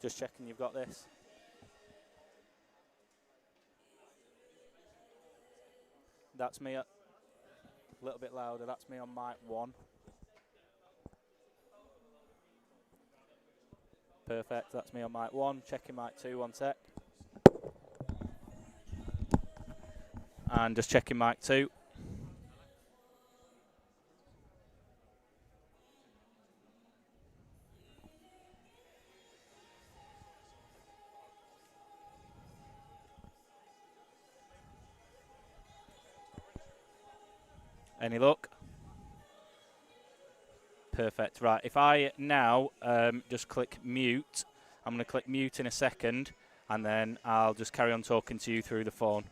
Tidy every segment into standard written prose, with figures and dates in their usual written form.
Just checking you've got this. That's me. A little bit louder. That's me on mic 1. Perfect. That's me on mic 1. Checking mic 2. 1 sec. And just checking mic 2. Any luck? Perfect. Right, if I now just click mute, I'm going to click mute in a second, and then I'll just carry on talking to you through the phone.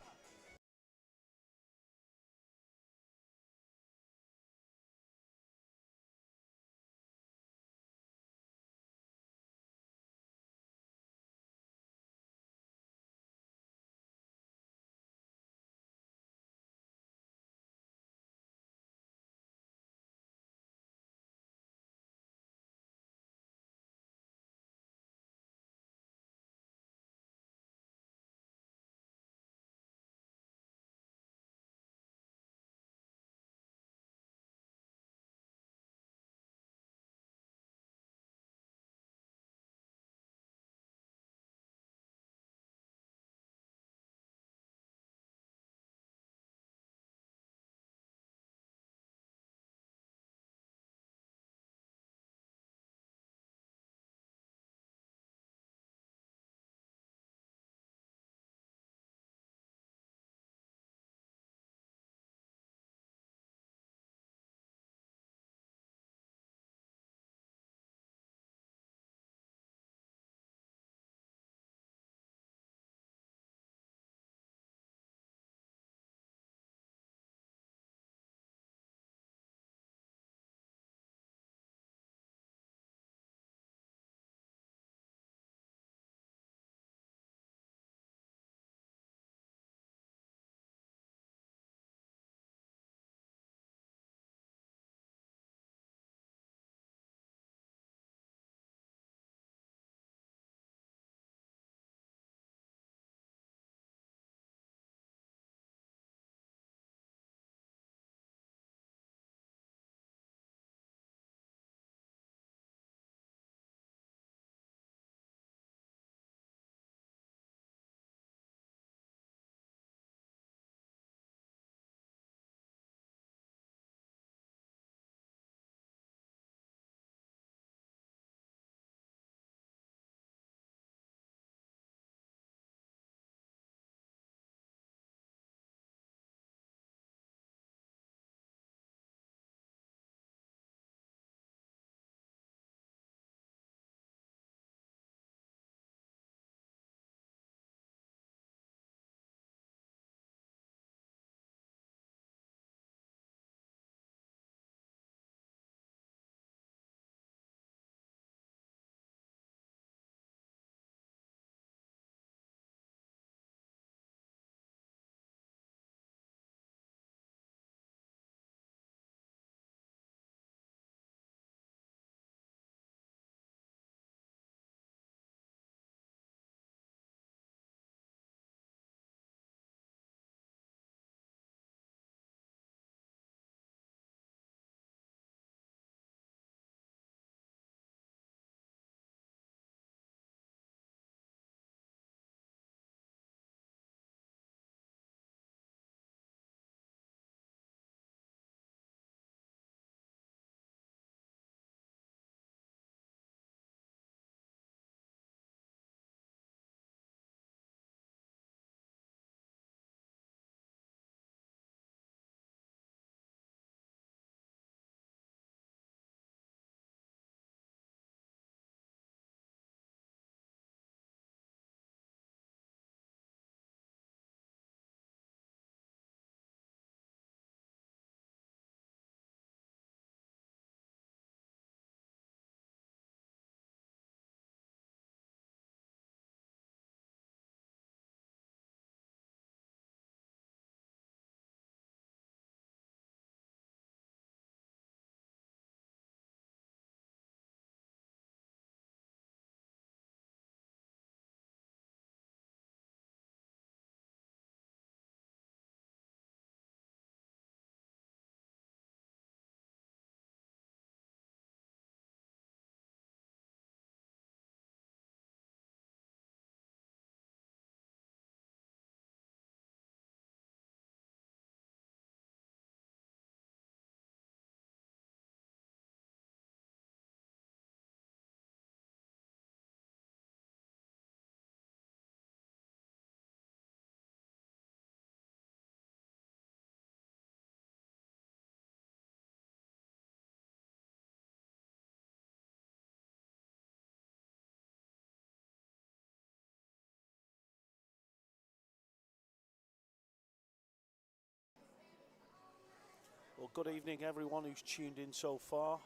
Well, good evening everyone who's tuned in so far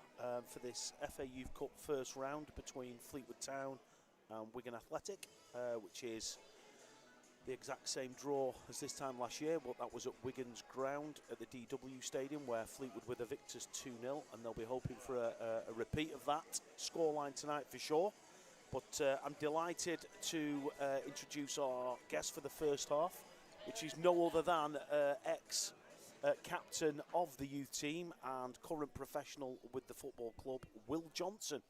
for this FA Youth Cup first round between Fleetwood Town and Wigan Athletic, which is the exact same draw as this time last year, but that was at Wigan's ground at the DW Stadium, where Fleetwood were the victors 2-0, and they'll be hoping for a repeat of that scoreline tonight for sure. But I'm delighted to introduce our guest for the first half, which is no other than ex-captain of the youth team and current professional with the football club, Will Johnson.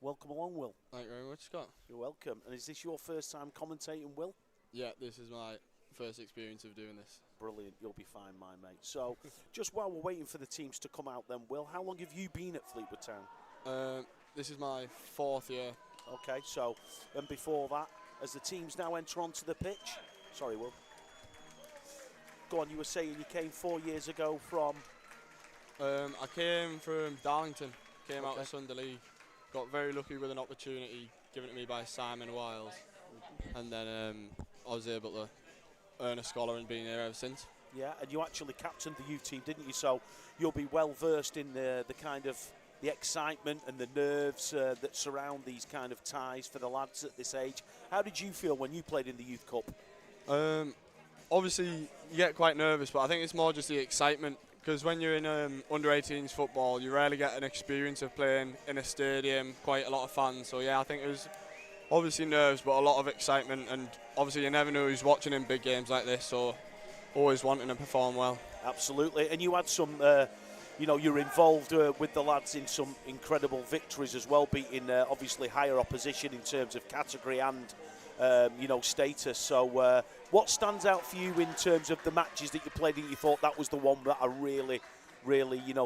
Welcome along, Will. Thank you very much, Scott. You're welcome. And is this your first time commentating, Will? Yeah, this is my first experience of doing this. Brilliant. You'll be fine, my mate. So, just while we're waiting for the teams to come out then, Will, how long have you been at Fleetwood Town? This is my 4th year. Okay, so, and before that, as the teams now enter onto the pitch, sorry, Will. Go on, you were saying you came 4 years ago from? I came from Darlington, came out Okay. of Sunday League, got very lucky with an opportunity given to me by Simon Wiles, and then I was able to earn a scholar and been here ever since. Yeah, and you actually captained the youth team, didn't you? So you'll be well versed in the kind of the excitement and the nerves that surround these kind of ties for the lads at this age. How did you feel when you played in the Youth Cup? Obviously, you get quite nervous, but I think it's more just the excitement, because when you're in under 18s football, you rarely get an experience of playing in a stadium, quite a lot of fans. So yeah, I think it was obviously nerves, but a lot of excitement, and obviously you never know who's watching in big games like this, so always wanting to perform well. Absolutely, and you had some, you're involved with the lads in some incredible victories as well, beating obviously higher opposition in terms of category and status. So what stands out for you in terms of the matches that you played that you thought that was the one that I really,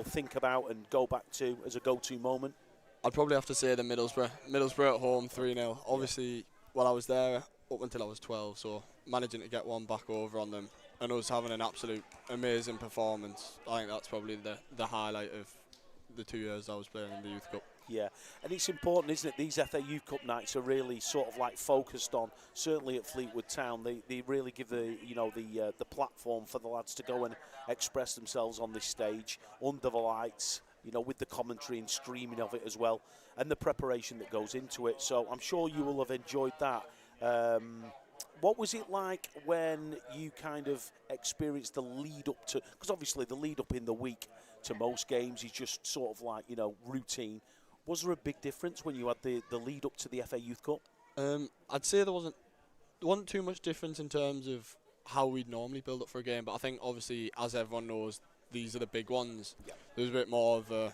think about and go back to as a go-to moment? I'd probably have to say the Middlesbrough at home 3-0. Obviously, I was there up until I was 12, so managing to get one back over on them and us having an absolute amazing performance, I think that's probably the highlight of the 2 years I was playing in the Youth Cup. Yeah, and it's important, isn't it? These FA Youth Cup nights are really sort of like focused on, certainly at Fleetwood Town, they really give the platform for the lads to go and express themselves on this stage under the lights, with the commentary and streaming of it as well, and the preparation that goes into it. So I'm sure you will have enjoyed that. What was it like when you kind of experienced the lead up to, because obviously the lead up in the week to most games is just sort of like, routine. Was there a big difference when you had the lead up to the FA Youth Cup? I'd say there wasn't too much difference in terms of how we'd normally build up for a game, but I think obviously, as everyone knows, these are the big ones. Yeah. There was a bit more of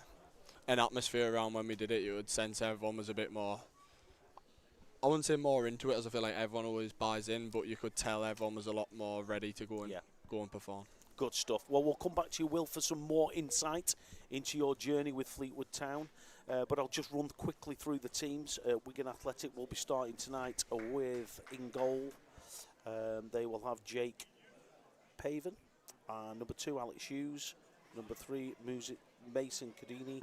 an atmosphere around when we did it. You would sense everyone was a bit more, I wouldn't say more into it, as I feel like everyone always buys in, but you could tell everyone was a lot more ready to go and perform. Good stuff. Well, we'll come back to you, Will, for some more insight into your journey with Fleetwood Town. But I'll just run quickly through the teams. Wigan Athletic will be starting tonight with, in goal, they will have Jake Paven. Number 2, Alex Hughes. Number 3, Mason Cadini.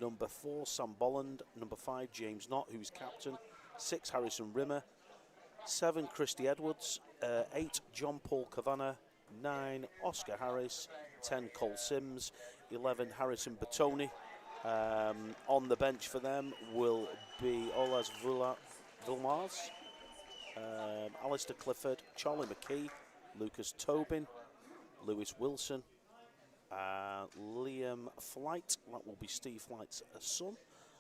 Number 4, Sam Bolland. Number 5, James Knott, who's captain. 6, Harrison Rimmer. 7, Christy Edwards. 8, John Paul Cavanagh. 9, Oscar Harris. 10, Cole Sims. 11, Harrison Bertoni. On the bench for them will be Olas Vilmars, Alistair Clifford, Charlie McKee, Lucas Tobin, Lewis Wilson, Liam Flight, that will be Steve Flight's son,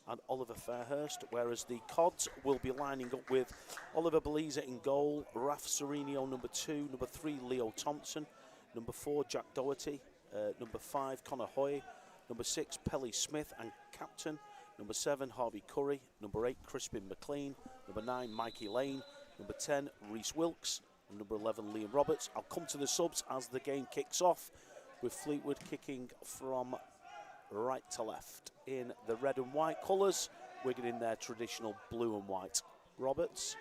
and Oliver Fairhurst, whereas the Cods will be lining up with Oliver Beliza in goal, Raf Serenio number 2, number 3 Leo Thompson, number 4 Jack Doherty, number 5 Connor Hoy, number 6 Pelly Smith and captain, number 7 Harvey Curry, number 8 Crispin McLean, number 9 Mikey Lane, number 10 Reese Wilkes, and number 11 Liam Roberts. I'll come to the subs as the game kicks off, with Fleetwood kicking from right to left in the red and white colours, Wigan in their traditional blue and white. Roberts.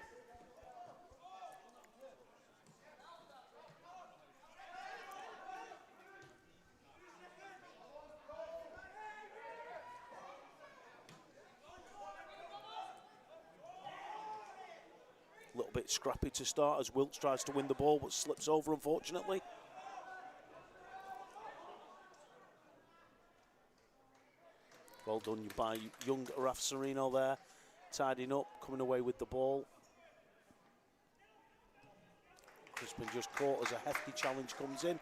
A little bit scrappy to start as Wilkes tries to win the ball but slips over, unfortunately. done by young Raf Serino there, tidying up, coming away with the ball. Crispin just caught as a hefty challenge comes in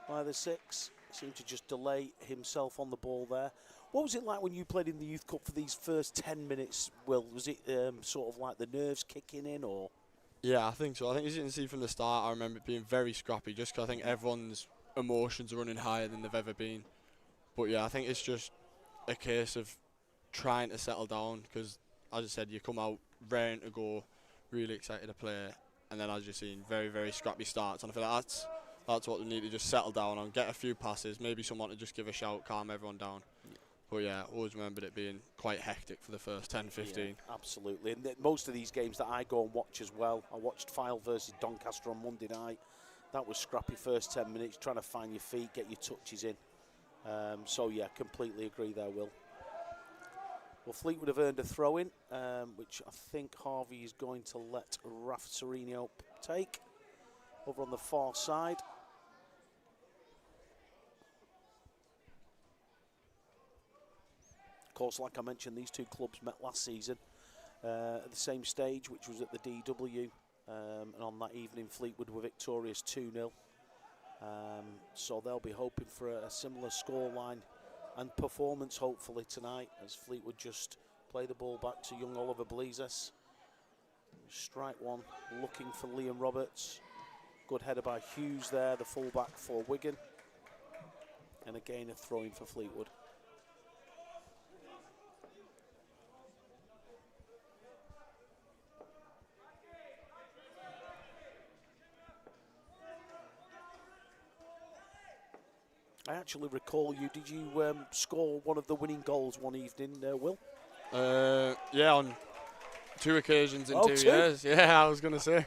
by the 6. Seemed to just delay himself on the ball there. What was it like when you played in the Youth Cup for these first 10 minutes, Will? Was it sort of like the nerves kicking in, or...? Yeah, I think so. I think as you can see from the start, I remember it being very scrappy just because I think everyone's emotions are running higher than they've ever been. But yeah, I think it's just a case of trying to settle down because, as I said, you come out raring to go, really excited to play, and then as you've seen, very, very scrappy starts. And I feel like that's what we need to just settle down on, get a few passes, maybe someone to just give a shout, calm everyone down. But yeah, I always remembered it being quite hectic for the first 10, 15. Yeah, absolutely. And most of these games that I go and watch as well, I watched Fyle versus Doncaster on Monday night. That was scrappy first 10 minutes, trying to find your feet, get your touches in. So yeah, completely agree there, Will. Well, Fleetwood have earned a throw-in, which I think Harvey is going to let Raf Serino take. Over on the far side. Of course, like I mentioned, these two clubs met last season at the same stage, which was at the DW. And on that evening, Fleetwood were victorious 2-0. So they'll be hoping for a similar scoreline and performance, hopefully, tonight, as Fleetwood just play the ball back to young Oliver Blezes. Strike one, looking for Liam Roberts. Good header by Hughes there, the fullback for Wigan. And again, a throw-in for Fleetwood. I actually recall you. Did you score one of the winning goals one evening, Will? Yeah, on 2 occasions in 2 years. Yeah, I was going to say.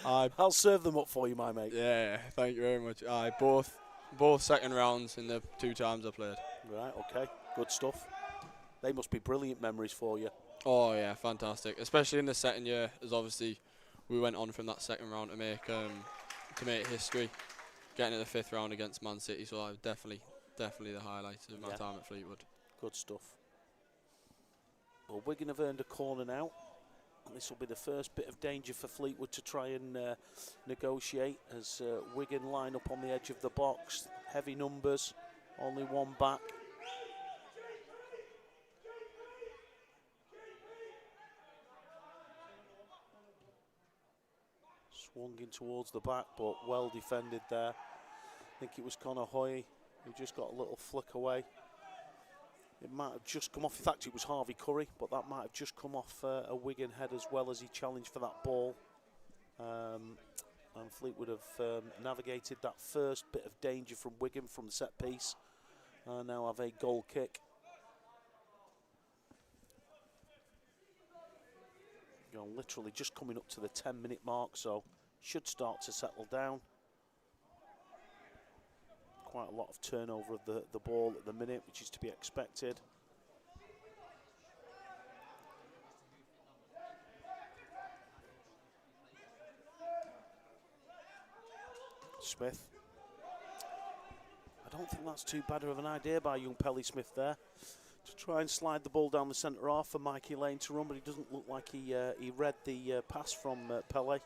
I'll serve them up for you, my mate. Yeah, thank you very much. Both second rounds in the 2 times I played. Right, okay, good stuff. They must be brilliant memories for you. Oh yeah, fantastic. Especially in the second year, as obviously we went on from that second round to make history. Getting to the 5th round against Man City, so I was definitely the highlights of my time at Fleetwood. Good stuff. Well, Wigan have earned a corner now. And this will be the first bit of danger for Fleetwood to try and negotiate as Wigan line up on the edge of the box. Heavy numbers, only one back. Swung in towards the back, but well defended there. I think it was Conor Hoy who just got a little flick away. It might have just come off. In fact, it was Harvey Curry, but that might have just come off a Wigan head as well as he challenged for that ball. And Fleetwood have navigated that first bit of danger from Wigan from the set piece. Now have a goal kick. Literally just coming up to the 10-minute mark, so should start to settle down. Quite a lot of turnover of the ball at the minute, which is to be expected. Smith. I don't think that's too bad of an idea by young Pelly Smith there, to try and slide the ball down the centre half for Mikey Lane to run, but he doesn't look like he read the pass from Pele.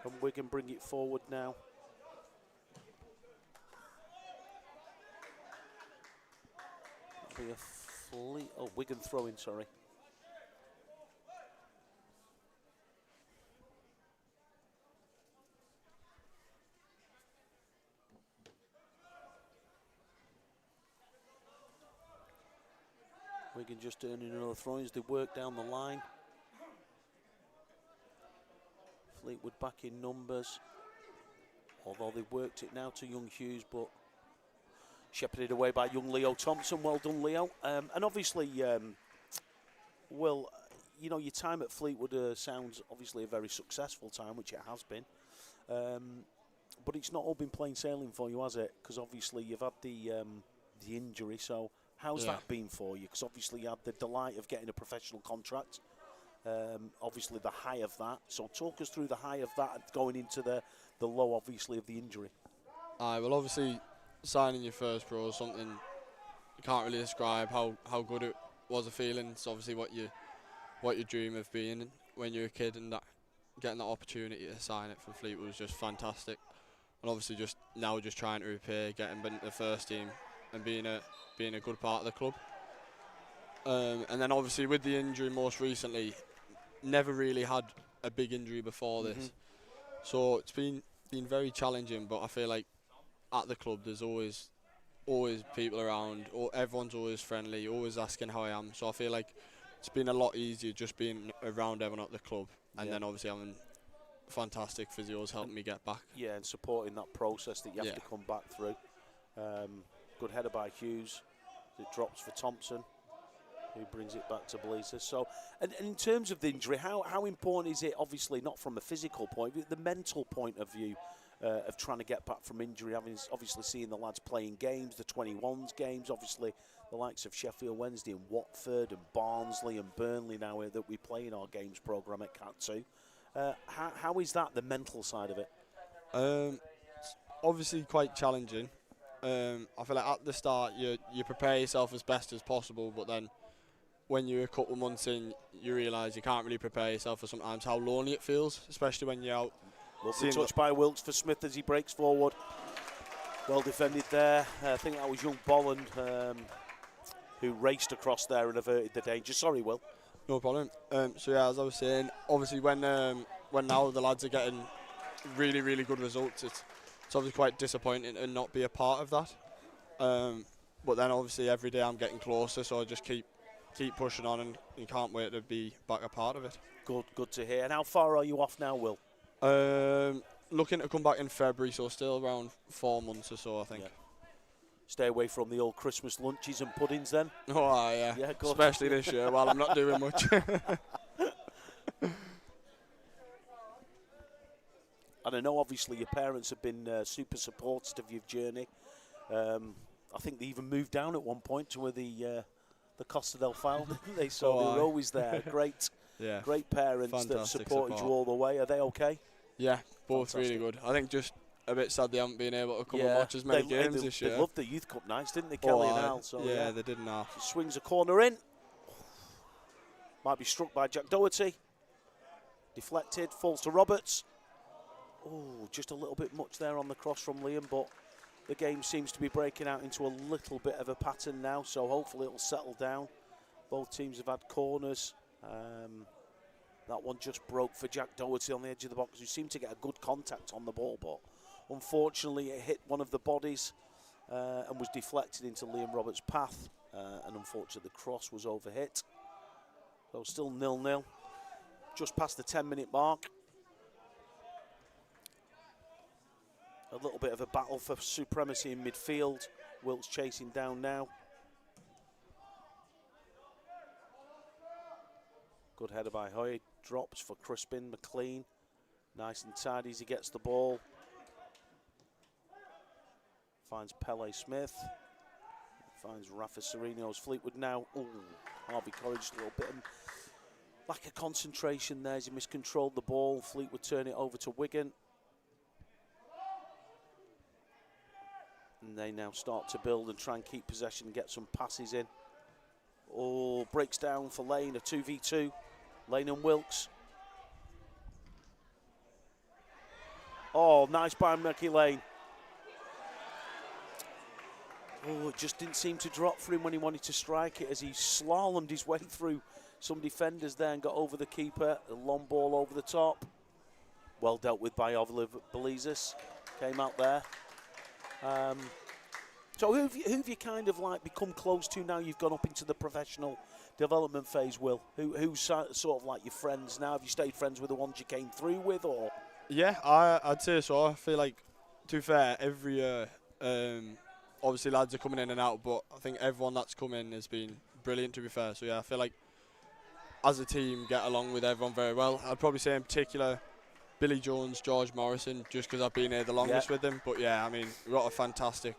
And Wigan bring it forward now. Be a Wigan throw-in, sorry. Wigan just earning another throw-in as they work down the line. Fleetwood back in numbers, although they've worked it now to young Hughes, but shepherded away by young Leo Thompson. Well done, Leo. And obviously, Will, you know, your time at Fleetwood sounds obviously a very successful time, which it has been. But it's not all been plain sailing for you, has it? Because obviously you've had the injury. So how's that been for you? Because obviously you had the delight of getting a professional contract. Obviously the high of that. So talk us through the high of that going into the low, obviously, of the injury. Well, obviously signing your first pro is something can't really describe how good it was a feeling. It's obviously what you dream of being when you're a kid, and that getting that opportunity to sign it for Fleetwood was just fantastic. And obviously just trying to repair, getting into the first team and being a good part of the club. And then obviously with the injury most recently, never really had a big injury before this. So it's been very challenging, but I feel like at the club there's always people around, or everyone's always friendly, always asking how I am. So I feel like it's been a lot easier just being around everyone at the club, and then obviously having fantastic physios helping me get back. Yeah, and supporting that process that you have to come back through. Good header by Hughes. It drops for Thompson, who brings it back to Blazers. So, and in terms of the injury, how important is it, obviously not from a physical point, but the mental point of view of trying to get back from injury, having obviously seeing the lads playing games, the 21s games, obviously the likes of Sheffield Wednesday and Watford and Barnsley and Burnley now that we play in our games programme at Cat 2. How is that, the mental side of it? It's obviously quite challenging. I feel like at the start you prepare yourself as best as possible, but then when you're a couple of months in, you realise you can't really prepare yourself for sometimes how lonely it feels, especially when you're out. Lovely touch by Wilkes for Smith as he breaks forward. Well defended there. I think that was young Bolland who raced across there and averted the danger. Sorry, Will. No problem. So yeah, as I was saying, obviously when now the lads are getting really, really good results, it's obviously quite disappointing to not be a part of that. But then obviously every day I'm getting closer, so I just keep pushing on and can't wait to be back a part of it. Good to hear. And how far are you off now, Will? Looking to come back in February, so still around 4 months or so, I think. Yeah. Stay away from the old Christmas lunches and puddings then. Oh yeah, good. Especially this year while I'm not doing much. And I know obviously your parents have been super supportive of your journey. I think they even moved down at one point to where the Costa del Fao, didn't they? So they were always there. Great, great parents Fantastic that supported support. you all the way. Are they okay? Yeah, both Fantastic. really good. I think just a bit sad they haven't been able to come and watch as many games this year. They loved the Youth Cup nights, didn't they, Kelly and Al? So yeah, they did enough. He swings a corner in. Might be struck by Jack Doherty. Deflected, falls to Roberts. Oh, just a little bit much there on the cross from Liam, but the game seems to be breaking out into a little bit of a pattern now, so hopefully it'll settle down. Both teams have had corners. That one just broke for Jack Doherty on the edge of the box, who seemed to get a good contact on the ball, but unfortunately it hit one of the bodies and was deflected into Liam Roberts' path, and unfortunately the cross was overhit. So still 0-0, just past the 10-minute mark. A little bit of a battle for supremacy in midfield. Wilkes chasing down now. Good header by Hoy. Drops for Crispin. McLean. Nice and tidy as he gets the ball. Finds Pele Smith. Finds Rafa Serino's Fleetwood now. Ooh, Harvey Corrie just a little bit of lack of concentration there as he miscontrolled the ball. Fleetwood turn it over to Wigan. And they now start to build and try and keep possession and get some passes in. Oh, breaks down for Lane, a 2v2. Lane and Wilkes. Oh, nice by Mickey Lane. Oh, it just didn't seem to drop for him when he wanted to strike it as he slalomed his way through some defenders there and got over the keeper. A long ball over the top. Well dealt with by Ovila Belizis. Came out there. So who have you kind of like become close to now you've gone up into the professional development phase, Will? Who's sort of like your friends now? Have you stayed friends with the ones you came through with, or? Yeah, I'd say so. I feel like, to be fair, every year, obviously lads are coming in and out, but I think everyone that's come in has been brilliant, to be fair. So yeah, I feel like as a team get along with everyone very well. I'd probably say in particular Billy Jones, George Morrison, just because I've been here the longest with them. But yeah, I mean, we've got a fantastic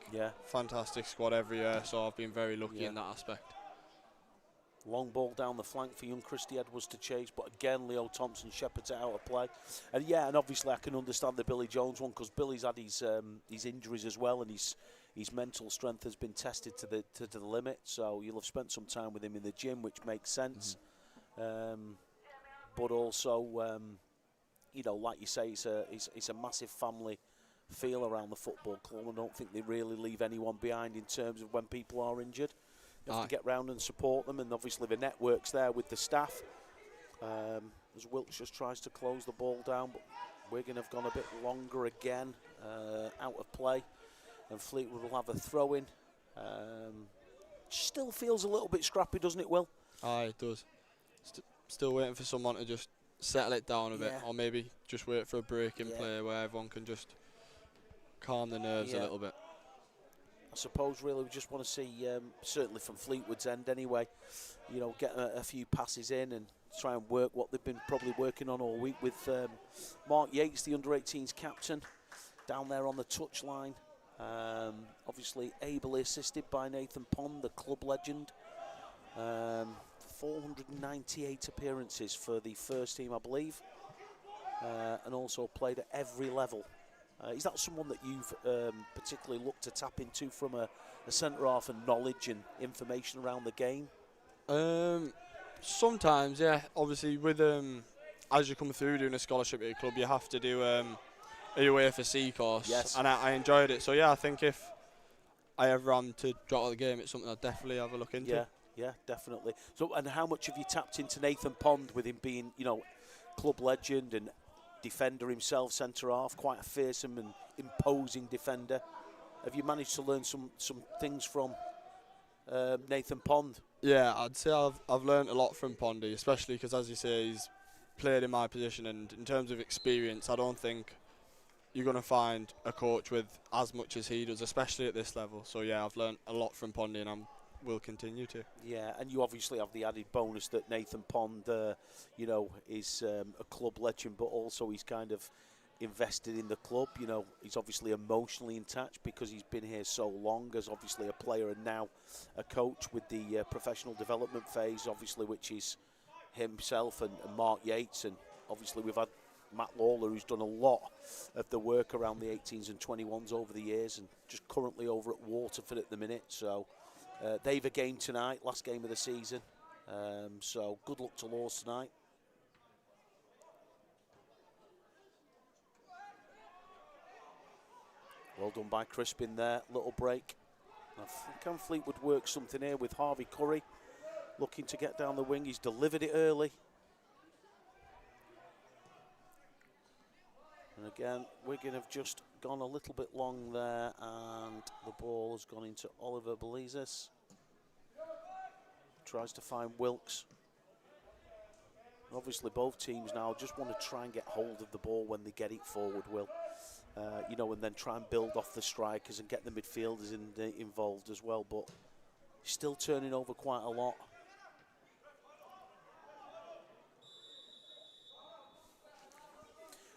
squad every year, so I've been very lucky in that aspect. Long ball down the flank for young Christy Edwards to chase, but again Leo Thompson shepherds it out of play. And yeah, and obviously I can understand the Billy Jones one because Billy's had his injuries as well, and he's his mental strength has been tested to the limit. So you'll have spent some time with him in the gym, which makes sense. But also, you know, like you say, it's a massive family feel around the football club. I don't think they really leave anyone behind in terms of when people are injured. You have to get round and support them, and obviously the network's there with the staff. As Wilkes just tries to close the ball down, but Wigan have gone a bit longer again, out of play, and Fleetwood will have a throw in. Still feels a little bit scrappy, doesn't it, Will? Aye, it does. Still waiting for someone to just settle it down a bit, or maybe just wait for a break in play where everyone can just calm the nerves a little bit. I suppose really we just want to see, certainly from Fleetwood's end anyway, you know, get a few passes in and try and work what they've been probably working on all week with Mark Yates, the under-18s captain, down there on the touchline. Obviously ably assisted by Nathan Pond, the club legend. 498 appearances for the first team, I believe, and also played at every level. Is that someone that you've particularly looked to tap into from a centre-half and knowledge and information around the game? Sometimes, yeah. Obviously, with as you come through doing a scholarship at your club, you have to do a UEFA C course, yes. and I enjoyed it. So yeah, I think if I ever am to drop out of the game, it's something I'll definitely have a look into. Yeah, definitely. So, and how much have you tapped into Nathan Pond, with him being, you know, club legend and defender himself, centre-half, quite a fearsome and imposing defender? Have you managed to learn some things from Nathan Pond? Yeah, I'd say I've learned a lot from Pondy, especially because, as you say, he's played in my position, and in terms of experience, I don't think you're going to find a coach with as much as he does, especially at this level. So yeah, I've learned a lot from Pondy, and I will continue to. Yeah, and you obviously have the added bonus that Nathan Pond, you know, is a club legend, but also he's kind of invested in the club. You know, he's obviously emotionally attached because he's been here so long, as obviously a player and now a coach with the professional development phase, obviously, which is himself and Mark Yates, and obviously we've had Matt Lawler, who's done a lot of the work around the 18s and 21s over the years, and just currently over at Waterford at the minute. So they've a game tonight, last game of the season. So good luck to Laws tonight. Well done by Crispin there, little break. I think can Fleetwood work something here with Harvey Curry, looking to get down the wing. He's delivered it early. And again, Wigan have just gone a little bit long there, and the ball has gone into Oliver Belizes. Tries to find Wilkes. Obviously both teams now just want to try and get hold of the ball when they get it forward, Will. You know, and then try and build off the strikers and get the midfielders involved as well, but still turning over quite a lot.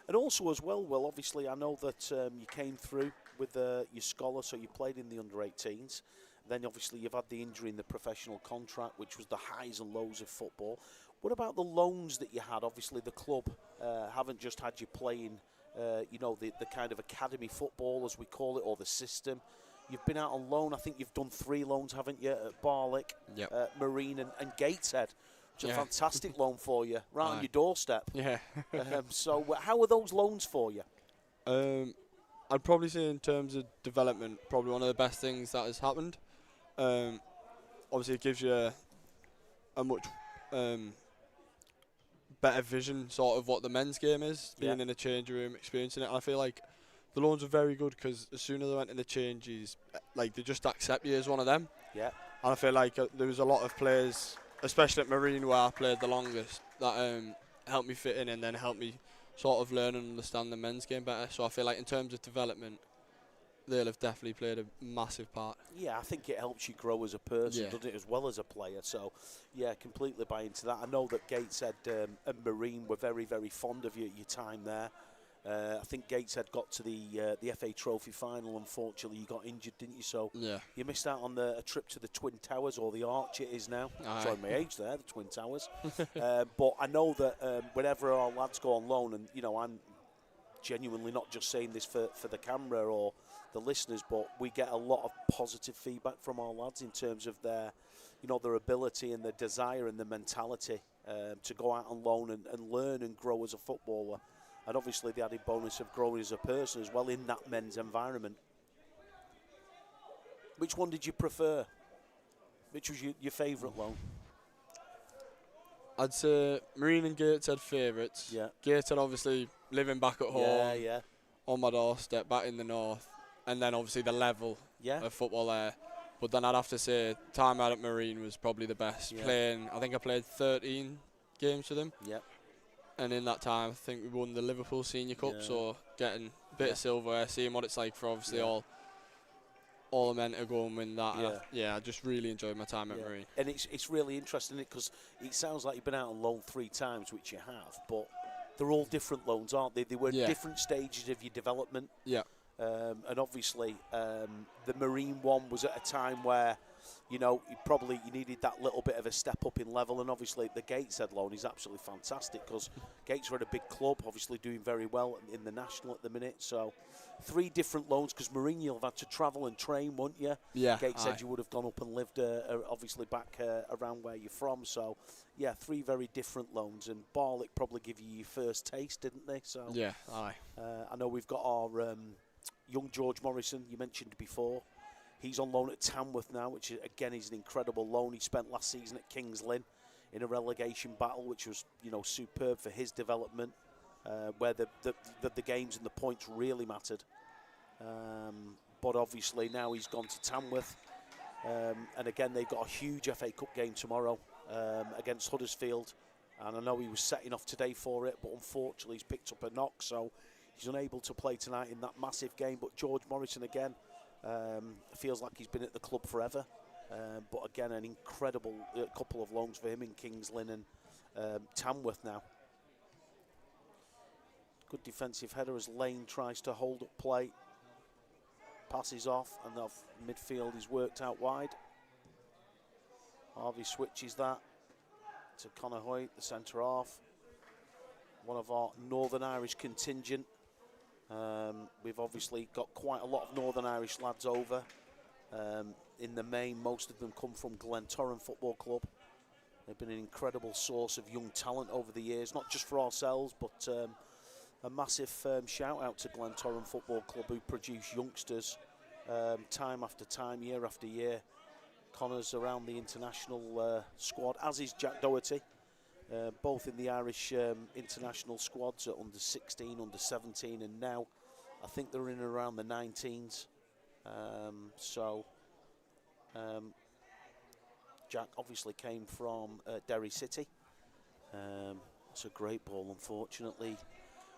And also as well, obviously I know that you came through with your scholar, so you played in the under-18s. Then obviously you've had the injury in the professional contract, which was the highs and lows of football. What about the loans that you had? Obviously the club haven't just had you playing, you know, the kind of academy football, as we call it, or the system. You've been out on loan. I think you've done 3 loans, haven't you, at Barlick, Marine and Gateshead. Which is a fantastic loan for you, right on your doorstep. Yeah. So how are those loans for you? I'd probably say in terms of development, probably one of the best things that has happened. Obviously it gives you a much better vision sort of what the men's game is, being in a change room, experiencing it. And I feel like the loans are very good because as soon as I went in the changes, like, they just accept you as one of them. Yeah. And I feel like there was a lot of players, especially at Marine where I played the longest, that helped me fit in and then helped me sort of learn and understand the men's game better. So I feel like in terms of development, they'll have definitely played a massive part. Yeah, I think it helps you grow as a person, doesn't it, as well as a player. So, yeah, completely buy into that. I know that Gateshead and Marine were very, very fond of your time there. I think Gateshead got to the FA Trophy final. Unfortunately, you got injured, didn't you? So you missed out on a trip to the Twin Towers, or the Arch it is now. Showing my age there, the Twin Towers. But I know that whenever our lads go on loan, and you know, I'm genuinely not just saying this for the camera or the listeners, but we get a lot of positive feedback from our lads in terms of their, their ability and their desire and their mentality to go out on loan and learn and grow as a footballer. And obviously the added bonus of growing as a person as well in that men's environment. Which one did you prefer? Which was your favourite loan? I'd say Marine and Gateshead favourites. Yeah. Gateshead obviously living back at home, Yeah. on my doorstep, back in the north, and then obviously the level of football there. But then I'd have to say time out at Marine was probably the best. Yeah. I think I played 13 games for them. Yeah. And in that time, I think we won the Liverpool Senior Cup, so getting a bit of silverware, seeing what it's like for obviously all the men to go and win that. I just really enjoyed my time at Marine. And it's really interesting because it sounds like you've been out on loan 3 times, which you have, but they're all different loans, aren't they? They were different stages of your development. Yeah. And obviously, the Marine one was at a time where, you needed that little bit of a step up in level. And obviously, the Gateshead loan is absolutely fantastic because Gates are at a big club, obviously doing very well in the national at the minute. So, 3 different loans because Marine, you'll have had to travel and train, won't you? Yeah. Gateshead, you would have gone up and lived, obviously, back around where you're from. So, 3 very different loans. And Barlick probably give you your first taste, didn't they? So Yeah, aye. I know we've got our young George Morrison, you mentioned before. He's on loan at Tamworth now, which again is an incredible loan. He spent last season at Kings Lynn in a relegation battle, which was superb for his development, where the games and the points really mattered. But obviously now he's gone to Tamworth, and again they've got a huge FA Cup game tomorrow against Huddersfield, and I know he was setting off today for it, but unfortunately he's picked up a knock, so he's unable to play tonight in that massive game. But George Morrison again feels like he's been at the club forever. But again, an incredible couple of loans for him in Kings Lynn and Tamworth now. Good defensive header as Lane tries to hold up play. Passes off, and off midfield is worked out wide. Harvey switches that to Conor Hoyt, the centre half. One of our Northern Irish contingent. We've obviously got quite a lot of Northern Irish lads over. In the main, most of them come from Glentoran Football Club. They've been an incredible source of young talent over the years, not just for ourselves, but a massive shout out to Glentoran Football Club, who produce youngsters time after time, year after year. Connor's around the international squad, as is Jack Doherty. Both in the Irish international squads at under 16, under 17, and now I think they're in around the 19s. Jack obviously came from Derry City. It's a great ball, unfortunately.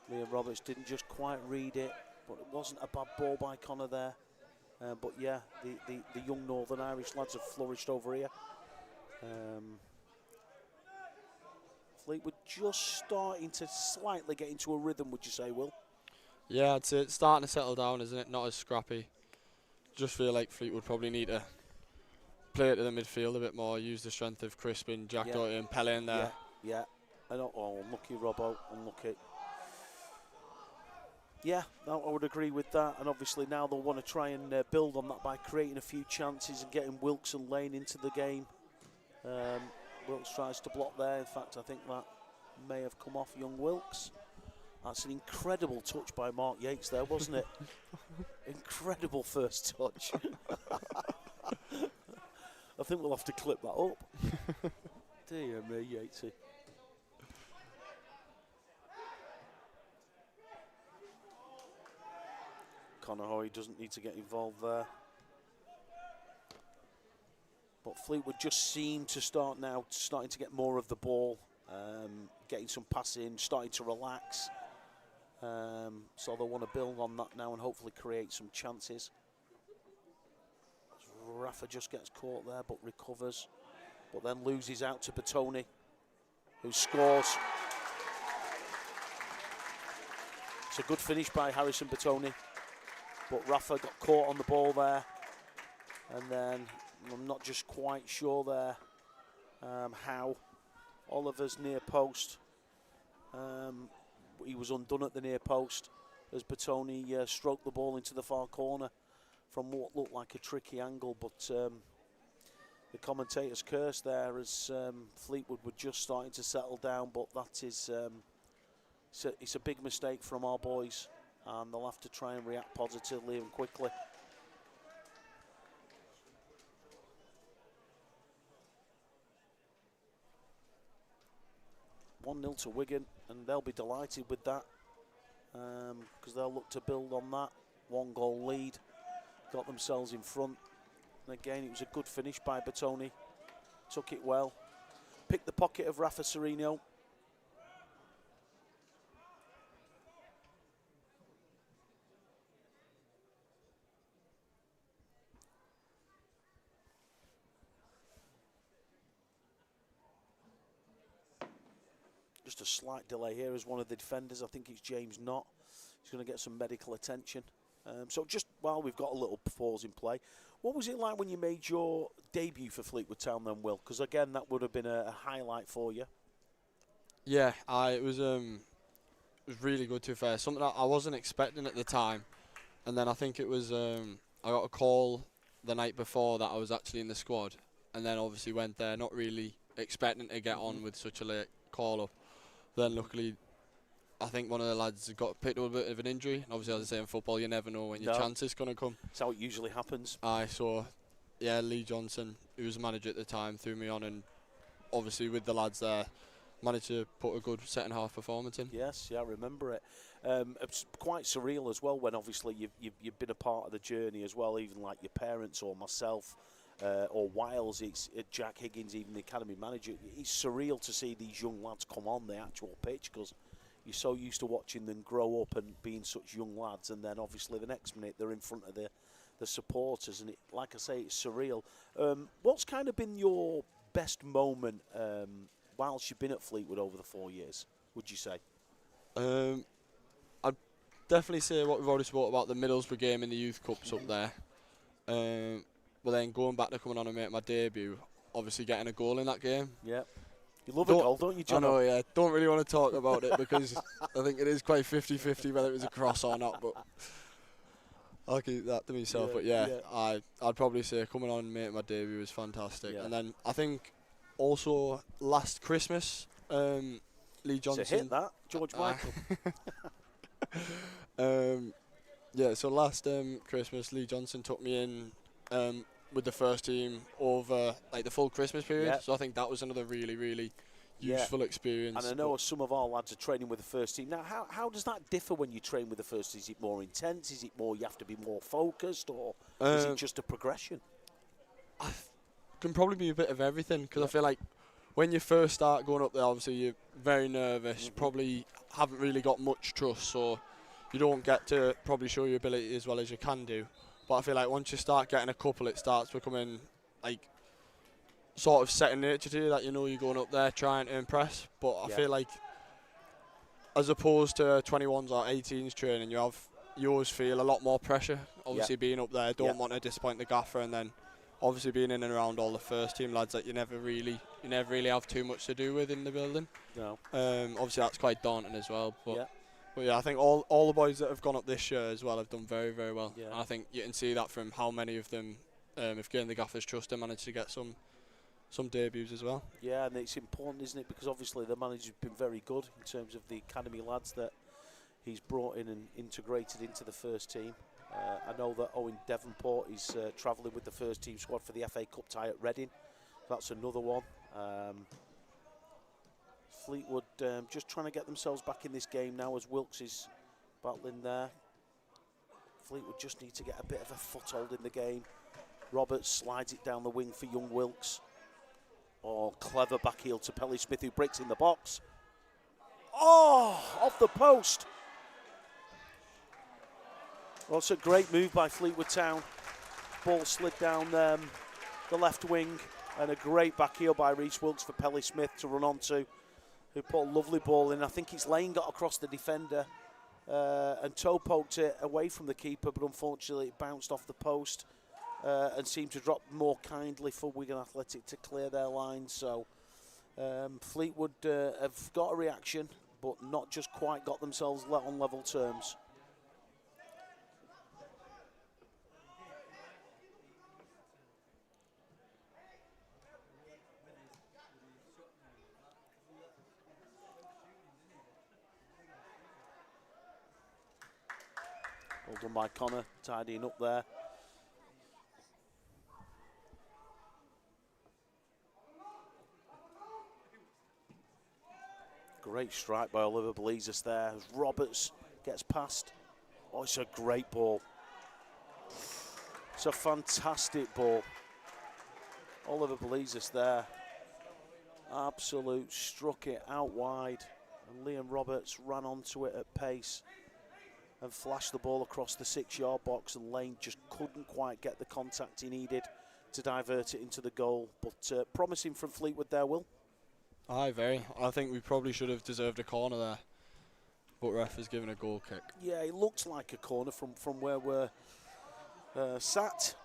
Liam Roberts didn't just quite read it, but it wasn't a bad ball by Connor there. But yeah, the young Northern Irish lads have flourished over here. Fleetwood just starting to slightly get into a rhythm, would you say, Will? Yeah, I'd say it's starting to settle down, isn't it? Not as scrappy. Just feel like Fleetwood probably need to play it to the midfield a bit more, use the strength of Crispin, Jack Doherty and Pelle in there. Yeah. Unlucky, Robbo, unlucky. Yeah, no, I would agree with that. And obviously now they'll want to try and build on that by creating a few chances and getting Wilkes and Lane into the game. Wilkes tries to block there. In fact, I think that may have come off young Wilkes. That's an incredible touch by Mark Yates there, wasn't it? Incredible first touch. I think we'll have to clip that up. Dear me, Yatesy. Conor Hoy doesn't need to get involved there. But Fleetwood just seem to starting to get more of the ball, getting some passing, starting to relax. So they'll want to build on that now and hopefully create some chances. Rafa just gets caught there but recovers, but then loses out to Bertoni, who scores. It's a good finish by Harrison Bertoni, but Rafa got caught on the ball there, and then I'm not just quite sure there how. Oliver's near post, he was undone at the near post, as Bertoni stroked the ball into the far corner from what looked like a tricky angle, but the commentator's curse there as Fleetwood were just starting to settle down, but that is it's a big mistake from our boys, and they'll have to try and react positively and quickly. (1-0 to Wigan, and they'll be delighted with that because they'll look to build on that 1-goal lead. Got themselves in front, and again it was a good finish by Bertoni. Took it well, picked the pocket of Rafa Serino. Just a slight delay here as one of the defenders, I think it's James Knott, he's going to get some medical attention. So just while we've got a little pause in play, what was it like when you made your debut for Fleetwood Town then, Will? Because again, that would have been a highlight for you. Yeah, it was really good, to be fair. Something I wasn't expecting at the time. And then I think it was, I got a call the night before that I was actually in the squad. And then obviously went there, not really expecting to get on with such a late call-up. Then luckily, I think one of the lads got picked up a bit of an injury. And obviously, as I say in football, you never know when your chance is going to come. That's how it usually happens. Yeah, Lee Johnson, who was the manager at the time, threw me on, and obviously with the lads there, managed to put a good second half performance in. Yes, yeah, I remember it. It's quite surreal as well when obviously you've been a part of the journey as well, even like your parents or myself or Wiles, it's Jack Higgins, even the academy manager. It's surreal to see these young lads come on the actual pitch because you're so used to watching them grow up and being such young lads, and then obviously the next minute they're in front of the supporters, and like I say, it's surreal. What's kind of been your best moment whilst you've been at Fleetwood over the 4 years, would you say? I'd definitely say what we've already spoke about, the Middlesbrough game in the Youth Cups up there. But then going back to coming on and make my debut, obviously getting a goal in that game. Yeah. You love a goal, don't you, John? I know, yeah. Don't really want to talk about it because I think it is quite 50-50 whether it was a cross or not, but I'll keep that to myself. But yeah. I'd probably say coming on and making my debut was fantastic. Yeah. And then I think also last Christmas, Lee Johnson... So hit that, George Michael. Yeah, so last Christmas, Lee Johnson took me in with the first team over like the full Christmas period. Yep. So I think that was another really, really useful experience. And I know some of our lads are training with the first team. Now, how does that differ when you train with the first team? Is it more intense? Is it more you have to be more focused? Or is it just a progression? I can probably be a bit of everything because I feel like when you first start going up there, obviously you're very nervous, probably haven't really got much trust, so you don't get to probably show your ability as well as you can do. But I feel like once you start getting a couple, it starts becoming like sort of second nature to you, that you know you're going up there trying to impress. But I feel like as opposed to 21s or 18s training, you always feel a lot more pressure. Obviously being up there, don't want to disappoint the gaffer, and then obviously being in and around all the first team lads that you never really have too much to do with in the building. No. Obviously that's quite daunting as well. But yeah, I think all the boys that have gone up this year as well have done very, very well. Yeah. And I think you can see that from how many of them have gained the gaffer's trust and managed to get some debuts as well. Yeah, and it's important, isn't it? Because obviously the manager's been very good in terms of the academy lads that he's brought in and integrated into the first team. I know that Owen Devonport is travelling with the first team squad for the FA Cup tie at Reading. That's another one. Fleetwood just trying to get themselves back in this game now as Wilkes is battling there. Fleetwood just need to get a bit of a foothold in the game. Roberts slides it down the wing for young Wilkes. Oh, clever back heel to Pelly Smith, who breaks in the box. Oh, off the post. Well, it's a great move by Fleetwood Town. Ball slid down the left wing, and a great back heel by Rhys Wilkes for Pelly Smith to run onto, who put a lovely ball in. I think it's Lane got across the defender and toe poked it away from the keeper, but unfortunately it bounced off the post and seemed to drop more kindly for Wigan Athletic to clear their line. So Fleetwood have got a reaction, but not just quite got themselves on level terms. Well done by Connor, tidying up there. Great strike by Oliver Blezis there as Roberts gets past. Oh, it's a great ball. It's a fantastic ball. Oliver Blezis there. Absolute, struck it out wide. And Liam Roberts ran onto it at pace and flashed the ball across the 6-yard box, and Lane just couldn't quite get the contact he needed to divert it into the goal. But promising from Fleetwood there, Will. Aye, very. I think we probably should have deserved a corner there, but ref has given a goal kick. Yeah, it looks like a corner from where we're sat.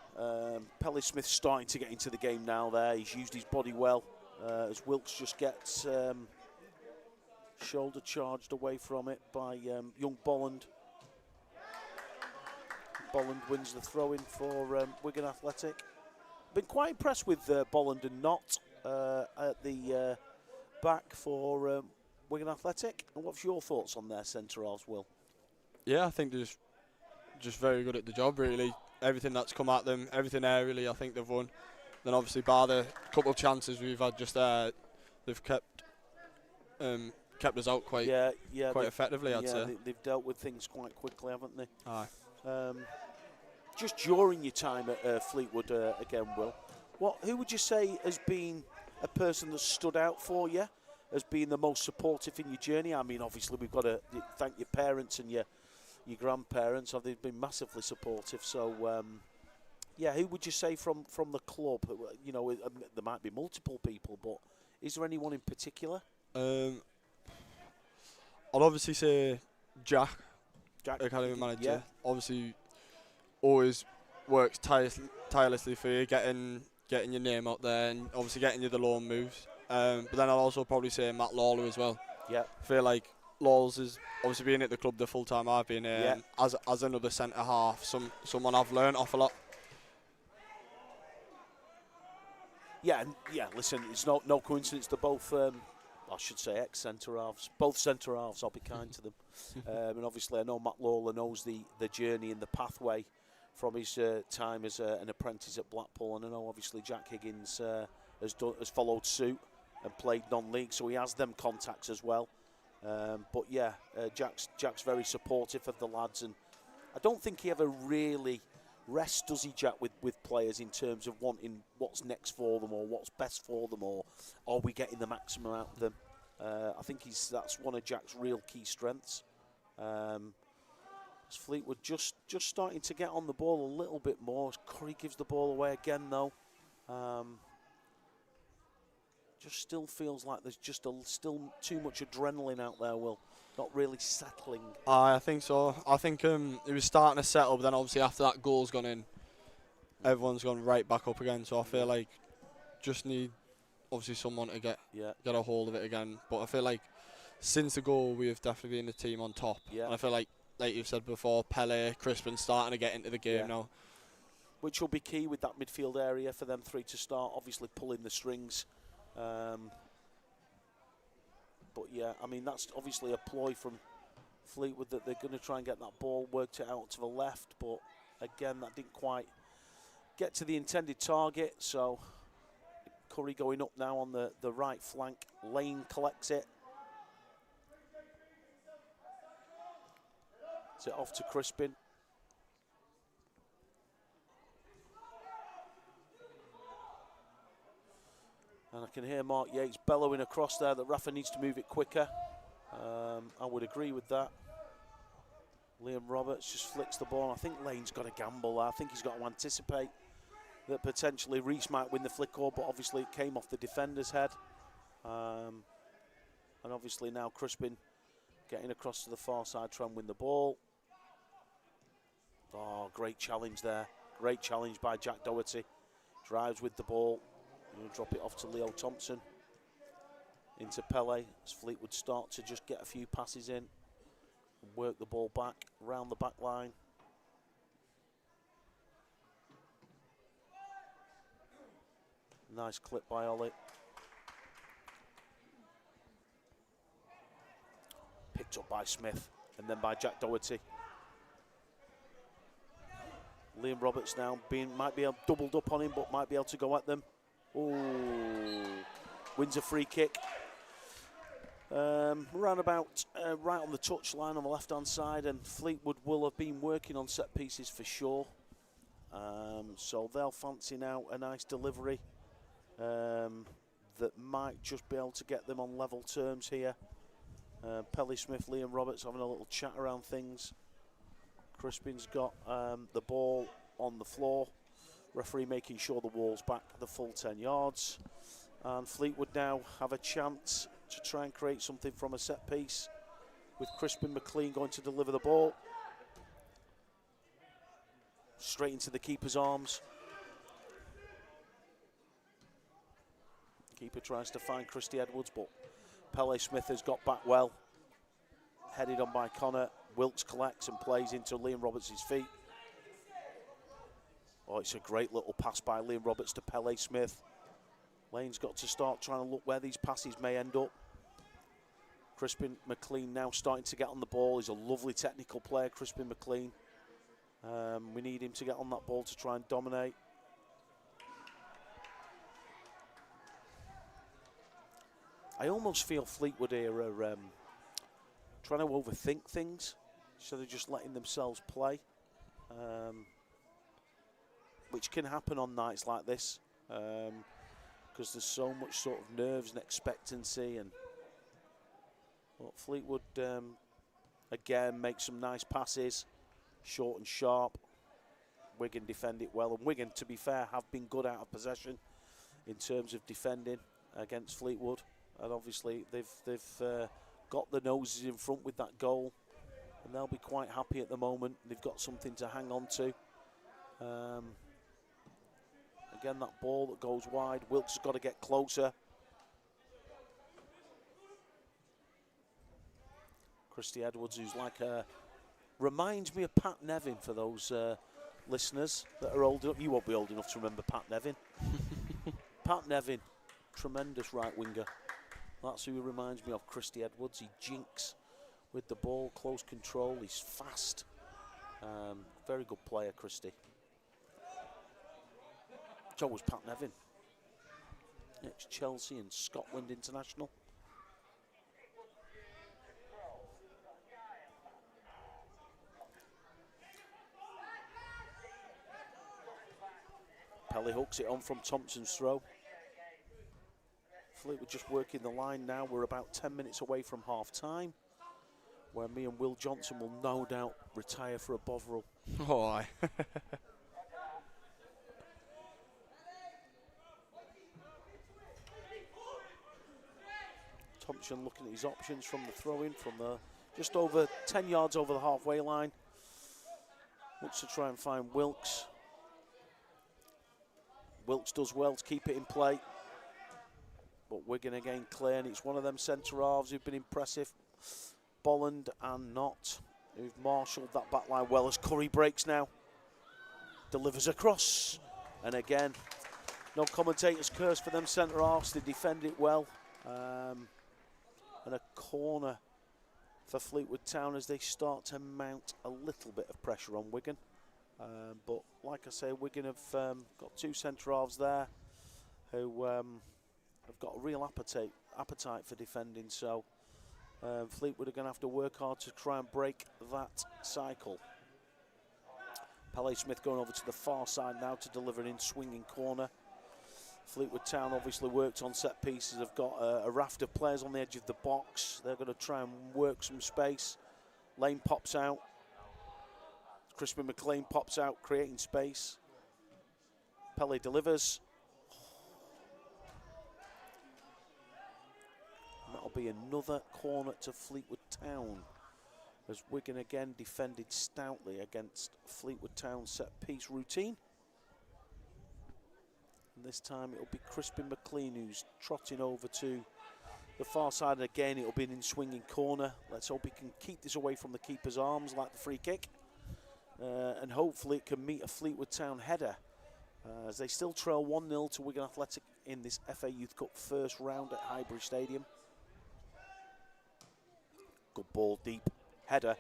Pelly Smith's starting to get into the game now there. He's used his body well as Wilkes just gets shoulder charged away from it by young Bolland. Bolland wins the throw-in for Wigan Athletic. Been quite impressed with Bolland and Knott at the back for Wigan Athletic. And what's your thoughts on their centre halves, Will? Yeah, I think they're just very good at the job, really. Everything that's come at them, everything aerially, I think they've won. Then obviously, bar the couple of chances we've had just there, they've kept us out quite effectively, I'd say. They've dealt with things quite quickly, haven't they? Aye. Just during your time at Fleetwood again, Will, who would you say has been a person that stood out for you as being the most supportive in your journey? I mean, obviously, we've got to thank your parents and your grandparents. They've been massively supportive. So, who would you say from the club? You know, there might be multiple people, but is there anyone in particular? I'd obviously say Jack, academy manager. Yeah. Obviously, always works tirelessly for you, getting your name out there, and obviously getting you the loan moves. But then I'll also probably say Matt Lawler as well. Yeah. I feel like Lawler's is obviously being at the club the full time I've been as another centre half, someone I've learned off a lot. Yeah, listen, it's no coincidence they're both, I should say, ex-centre halves. Both centre halves, I'll be kind to them. And obviously I know Matt Lawler knows the journey and the pathway from his time as an apprentice at Blackpool. And I know obviously Jack Higgins has followed suit and played non-league, so he has them contacts as well. But yeah, Jack's very supportive of the lads, and I don't think he ever really rests, does he, Jack, with players in terms of wanting what's next for them or what's best for them, or are we getting the maximum out of them? I think that's one of Jack's real key strengths. As Fleetwood just starting to get on the ball a little bit more. Curry gives the ball away again, though. Just still feels like there's just still too much adrenaline out there, Will. Not really settling. I think so. I think it was starting to settle, but then obviously after that goal's gone in, everyone's gone right back up again. So I feel like just need obviously someone to get a hold of it again. But I feel like since the goal, we have definitely been the team on top. Yeah. And I feel like you've said before, Pele, Crispin starting to get into the game now. Which will be key with that midfield area for them three to start, obviously pulling the strings. But yeah, I mean, that's obviously a ploy from Fleetwood that they're going to try and get that ball, worked it out to the left. But again, that didn't quite get to the intended target. So Curry going up now on the right flank. Lane collects it. It's it off to Crispin. And I can hear Mark Yates bellowing across there that Rafa needs to move it quicker. I would agree with that. Liam Roberts just flicks the ball. I think Lane's got a gamble. I think he's got to anticipate that potentially Reese might win the flick or, but obviously it came off the defender's head. And obviously now Crispin getting across to the far side, trying to win the ball. Oh, great challenge there. Great challenge by Jack Doherty. Drives with the ball. Drop it off to Leo Thompson. Into Pele as Fleetwood start to just get a few passes in. And work the ball back, round the back line. Nice clip by Ollie. Picked up by Smith and then by Jack Doherty. Liam Roberts now might be doubled up on him, but might be able to go at them. Oh, wins a free kick. Round about right on the touchline on the left-hand side, and Fleetwood will have been working on set pieces for sure. So they'll fancy now a nice delivery that might just be able to get them on level terms here. Pelly Smith, Liam Roberts having a little chat around things. Crispin's got the ball on the floor. Referee making sure the wall's back the full 10 yards. And Fleetwood now have a chance to try and create something from a set piece, with Crispin McLean going to deliver the ball. Straight into the keeper's arms. Keeper tries to find Christy Edwards, but Pele Smith has got back well. Headed on by Connor. Wilkes collects and plays into Liam Roberts' feet. Oh, it's a great little pass by Liam Roberts to Pele Smith. Lane's got to start trying to look where these passes may end up. Crispin McLean now starting to get on the ball. He's a lovely technical player, Crispin McLean. We need him to get on that ball to try and dominate. I almost feel Fleetwood here are trying to overthink things instead of just letting themselves play, which can happen on nights like this, because there's so much sort of nerves and expectancy. And well, Fleetwood again make some nice passes, short and sharp. Wigan defend it well, and Wigan, to be fair, have been good out of possession in terms of defending against Fleetwood. And obviously they've got the noses in front with that goal, and they'll be quite happy at the moment. They've got something to hang on to. Again, that ball that goes wide. Wilkes has got to get closer. Christy Edwards, who's like reminds me of Pat Nevin, for those listeners that are old enough. You won't be old enough to remember Pat Nevin. Pat Nevin, tremendous right winger. That's who he reminds me of, Christy Edwards. He jinks with the ball, close control, he's fast. Very good player, Christy. So was Pat Nevin, ex-Chelsea and Scotland international. Pelly hooks it on from Thompson's throw. Fleetwood just working the line now. We're about 10 minutes away from half time, where me and Will Johnson will no doubt retire for a Bovril. Oh, aye. Thompson looking at his options from the throw-in, from the just over 10 yards over the halfway line. Looks to try and find Wilkes. Wilkes does well to keep it in play. But Wigan again clear, and it's one of them centre-halves who've been impressive. Bolland and Knott, who've marshalled that back line well, as Curry breaks now. Delivers across. And again, no commentator's curse for them centre-halves. They defend it well. And a corner for Fleetwood Town as they start to mount a little bit of pressure on Wigan. But like I say, Wigan have got two centre-halves there who have got a real appetite for defending. So Fleetwood are going to have to work hard to try and break that cycle. Pele Smith going over to the far side now to deliver an in-swinging corner. Fleetwood Town obviously worked on set pieces. Have got a raft of players on the edge of the box. They're going to try and work some space. Lane pops out. Crispin McLean pops out, creating space. Pele delivers. And that'll be another corner to Fleetwood Town, as Wigan again defended stoutly against Fleetwood Town's set-piece routine. And this time it'll be Crispin McLean who's trotting over to the far side. And again, it'll be an in-swinging corner. Let's hope he can keep this away from the keeper's arms like the free kick. And hopefully it can meet a Fleetwood Town header, as they still trail 1-0 to Wigan Athletic in this FA Youth Cup first round at Highbury Stadium. Good ball, deep header.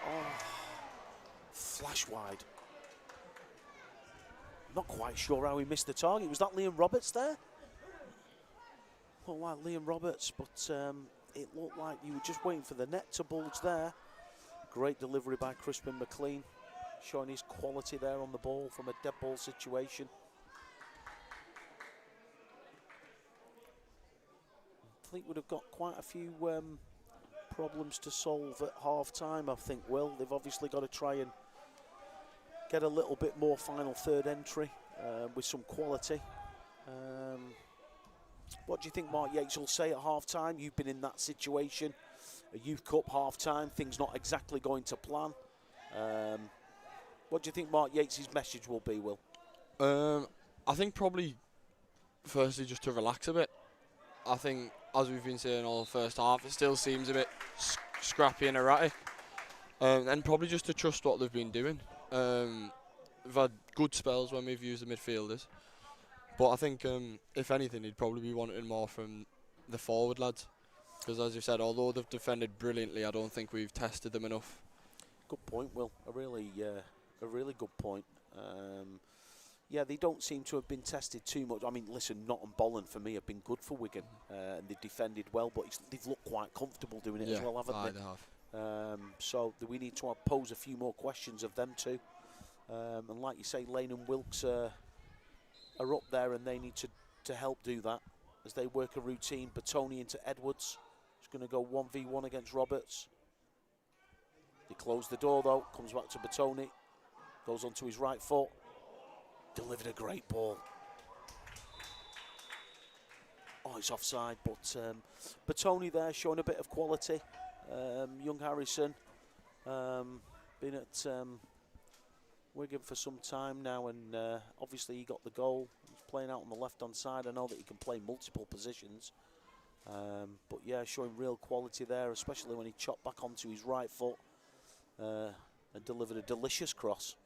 Oh, flash wide. Not quite sure how he missed the target. Was that Liam Roberts there? Looked like Liam Roberts, but it looked like you were just waiting for the net to bulge there. Great delivery by Crispin McLean, showing his quality there on the ball from a dead ball situation. Fleetwood have got quite a few problems to solve at half-time, I think, Will. They've obviously got to try and get a little bit more final third entry with some quality. What do you think Mark Yates will say at half-time? You've been in that situation, a Youth Cup half-time, things not exactly going to plan. What do you think Mark Yates' message will be, Will? I think probably, firstly, just to relax a bit. I think, as we've been saying all the first half, it still seems a bit scrappy and erratic. And probably just to trust what they've been doing. We've had good spells when we've used the midfielders. But I think, if anything, he'd probably be wanting more from the forward lads. Because, as you said, although they've defended brilliantly, I don't think we've tested them enough. Good point, Will. A really good point. Yeah, they don't seem to have been tested too much. I mean, listen, Nottingham Bolland for me have been good for Wigan, and they've defended well, but they've looked quite comfortable doing it as well, haven't they? Have. So we need to pose a few more questions of them too. And like you say, Lane and Wilkes are up there, and they need to help do that as they work a routine. Batoni into Edwards. He's going to go 1v1 against Roberts. They close the door though. Comes back to Batoni. Goes onto his right foot. Delivered a great ball. Oh, it's offside, but Batoni there showing a bit of quality. Young Harrison, been at Wigan for some time now, and obviously he got the goal. He's playing out on the left-hand side. I know that he can play multiple positions, but yeah, showing real quality there, especially when he chopped back onto his right foot and delivered a delicious cross.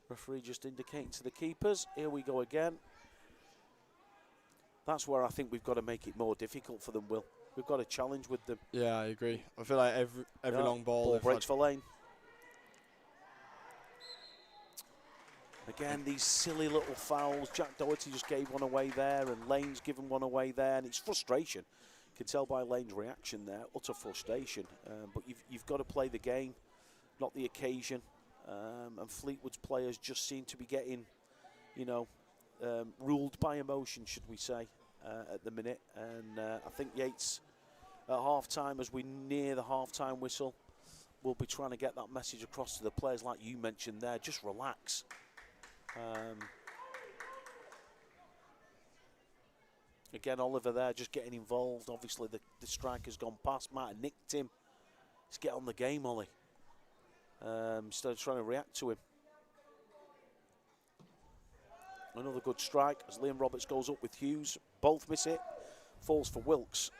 Referee just indicating to the keepers. Here we go again. That's where I think we've got to make it more difficult for them, Will. We've got a challenge with them. Yeah, I agree. I feel like every long ball breaks for Lane. Again, these silly little fouls. Jack Doherty just gave one away there, and Lane's given one away there, and it's frustration. You can tell by Lane's reaction there, utter frustration. But you've got to play the game, not the occasion. And Fleetwood's players just seem to be getting, ruled by emotion, should we say, at the minute. And I think Yates, at half-time, as we near the half-time whistle, will be trying to get that message across to the players, like you mentioned there. Just relax. Again, Oliver there just getting involved. Obviously, the striker's gone past. Might have nicked him. Let's get on the game, Ollie. Instead of trying to react to him. Another good strike as Liam Roberts goes up with Hughes. Both miss it. Falls for Wilkes.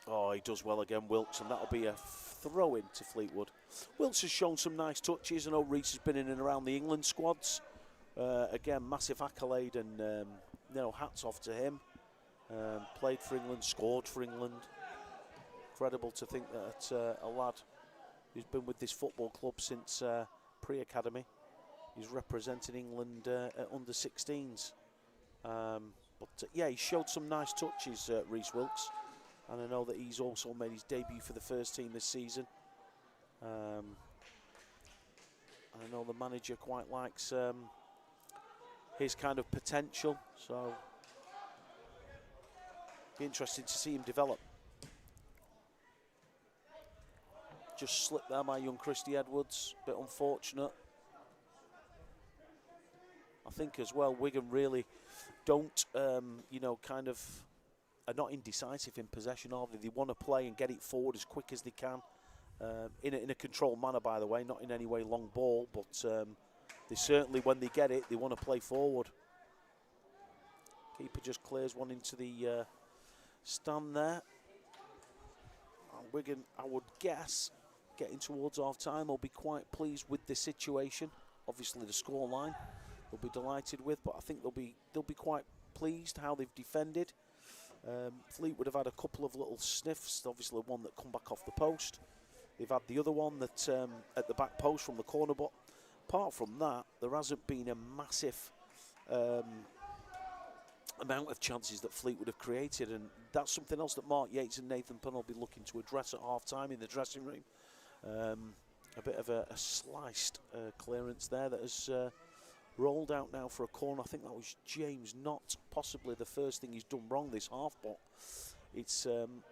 Oh, he does well again, Wilkes, and that'll be a throw-in to Fleetwood. Wilkes has shown some nice touches. I know Reece has been in and around the England squads. Again, massive accolade, and hats off to him. Played for England, scored for England. Incredible to think that a lad who's been with this football club since pre-academy. He's representing England at under-16s. But yeah, he showed some nice touches, Reece Wilkes. And I know that he's also made his debut for the first team this season. I know the manager quite likes his kind of potential. So, be interesting to see him develop. Just slipped there by young Christy Edwards, bit unfortunate. I think as well, Wigan really don't, kind of are not indecisive in possession, are they? They want to play and get it forward as quick as they can. In a controlled manner, by the way, not in any way long ball, but they certainly, when they get it, they want to play forward. Keeper just clears one into the stand there. And Wigan, I would guess, getting towards half-time, will be quite pleased with the situation. Obviously, the scoreline they'll be delighted with, but I think they'll be quite pleased how they've defended. Fleetwood have had a couple of little sniffs, obviously one that come back off the post. They've had the other one that at the back post from the corner, but apart from that, there hasn't been a massive amount of chances that Fleetwood have created, and that's something else that Mark Yates and Nathan Punn will be looking to address at half-time in the dressing room. A bit of a sliced clearance there that has rolled out now for a corner. I think that was James Knott, possibly the first thing he's done wrong this half, but it's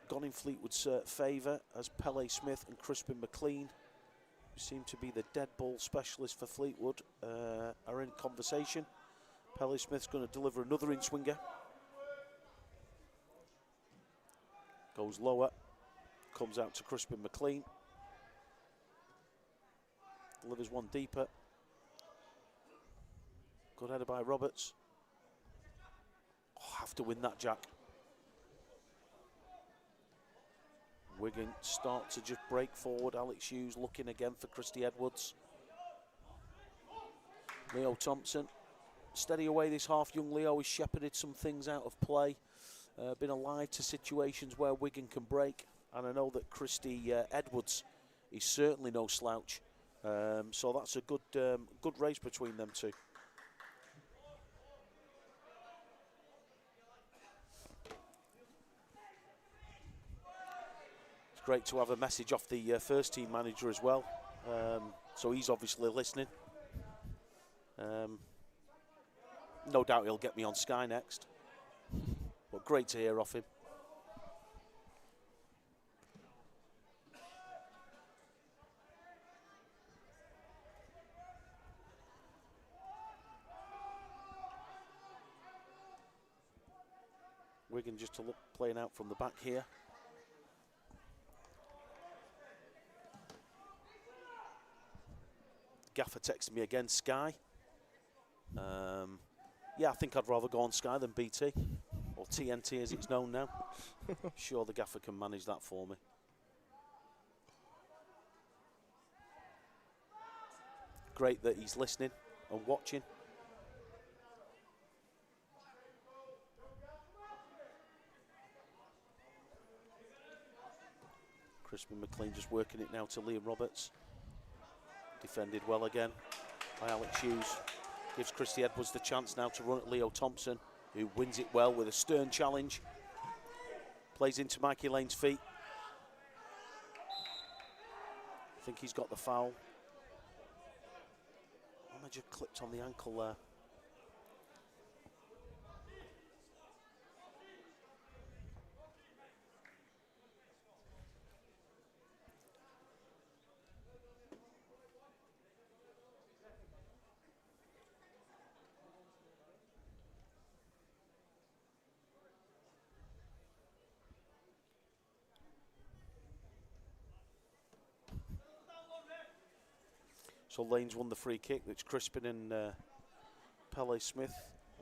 gone in Fleetwood's favour as Pele Smith and Crispin McLean, who seem to be the dead ball specialists for Fleetwood, are in conversation. Pele Smith's going to deliver another in-swinger. Goes lower, comes out to Crispin McLean. Delivers one deeper. Good header by Roberts. Oh, have to win that, Jack. Wigan start to just break forward. Alex Hughes looking again for Christy Edwards. Leo Thompson. Steady away this half. Young Leo has shepherded some things out of play. Been alive to situations where Wigan can break. And I know that Christy Edwards is certainly no slouch. So that's a good race between them two. It's great to have a message off the first team manager as well. So he's obviously listening. No doubt he'll get me on Sky next. But great to hear off him. Wigan just to look playing out from the back here. Gaffer texted me again, Sky. Yeah, I think I'd rather go on Sky than BT, or TNT as it's known now. Sure the Gaffer can manage that for me. Great that he's listening and watching. Crispin McLean just working it now to Liam Roberts. Defended well again by Alex Hughes. Gives Christy Edwards the chance now to run at Leo Thompson, who wins it well with a stern challenge. Plays into Mikey Lane's feet. I think he's got the foul. I just clipped on the ankle there. So Lane's won the free kick, which Crispin and Pele Smith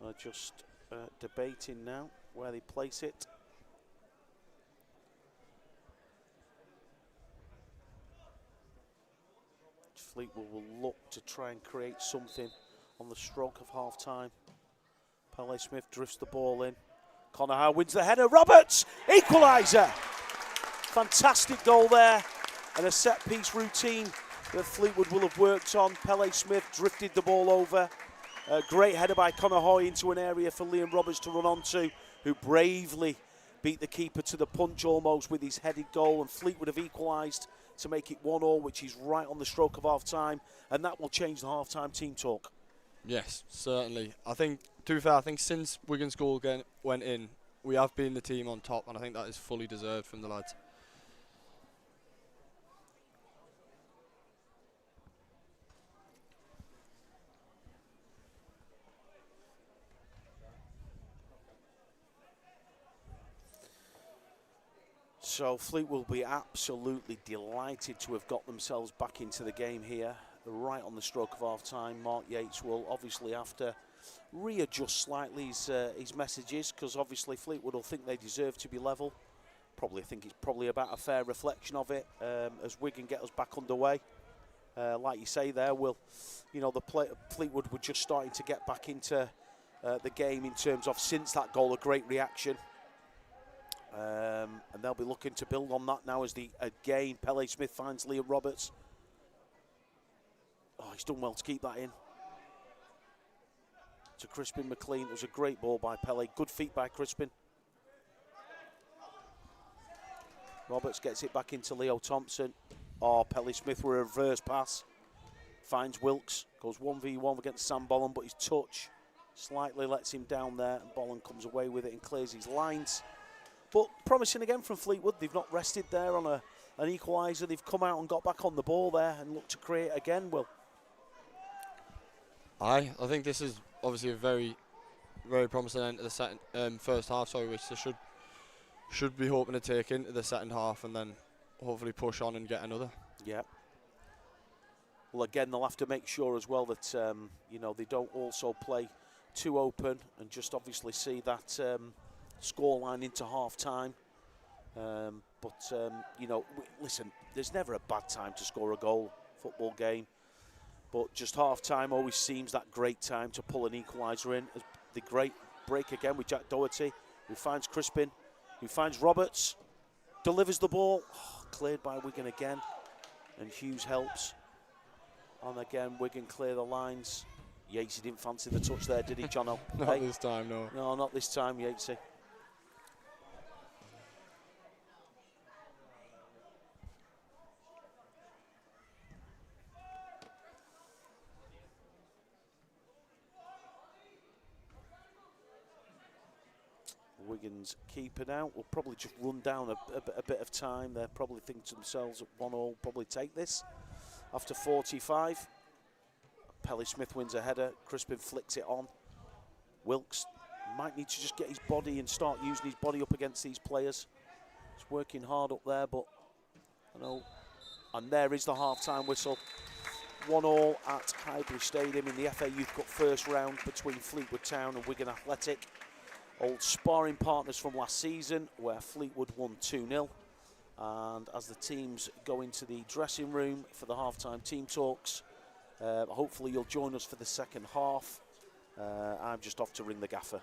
are just debating now where they place it. Fleetwood will look to try and create something on the stroke of half-time. Pele Smith drifts the ball in. Connor Howe wins the header. Roberts, equaliser. Fantastic goal there, and a set-piece routine that Fleetwood will have worked on. Pele Smith drifted the ball over. A great header by Connor Hoy into an area for Liam Roberts to run onto, who bravely beat the keeper to the punch almost with his headed goal, and Fleetwood have equalised to make it 1-1, which is right on the stroke of half-time, and that will change the half-time team talk. Yes, certainly. I think, to be fair, I think since Wigan's goal went in, we have been the team on top, and I think that is fully deserved from the lads. So Fleetwood will be absolutely delighted to have got themselves back into the game here, right on the stroke of half-time. Mark Yates will obviously have to readjust slightly his messages, because obviously Fleetwood will think they deserve to be level. Probably think it's probably about a fair reflection of it as Wigan get us back underway. Like you say there, Fleetwood were just starting to get back into the game in terms of, since that goal, a great reaction. And they'll be looking to build on that now as again Pele Smith finds Liam Roberts. Oh, he's done well to keep that in. To Crispin McLean. It was a great ball by Pele. Good feet by Crispin. Roberts gets it back into Leo Thompson. Oh, Pele Smith with a reverse pass. Finds Wilkes. Goes 1v1 against Sam Bolland, but his touch slightly lets him down there. And Bolland comes away with it and clears his lines. But promising again from Fleetwood. They've not rested there on an equaliser. They've come out and got back on the ball there and looked to create again, Will. I think this is obviously a very, very promising end to the first half, which they should be hoping to take into the second half and then hopefully push on and get another. Yeah. Well, again, they'll have to make sure as well that they don't also play too open and just obviously see that scoreline into half time. Listen, there's never a bad time to score a goal, football game. But just half-time always seems that great time to pull an equaliser in. The great break again with Jack Doherty, who finds Crispin, who finds Roberts, delivers the ball. Oh, cleared by Wigan again, and Hughes helps. And again, Wigan clear the lines. Yatesy didn't fancy the touch there, did he, Jono? Not this time, no. No, not this time, Yatesy. Wigan's keeper now. Will probably just run down a bit of time. They're probably thinking to themselves at 1-0, probably take this. After 45, Pele Smith wins a header. Crispin flicks it on. Wilkes might need to just get his body and start using his body up against these players. He's working hard up there, but I know. And there is the half-time whistle. 1-1 at Highbury Stadium in the FA Youth Cup first round between Fleetwood Town and Wigan Athletic. Old sparring partners from last season, where Fleetwood won 2-0. And as the teams go into the dressing room for the half-time team talks, hopefully you'll join us for the second half. I'm just off to ring the gaffer.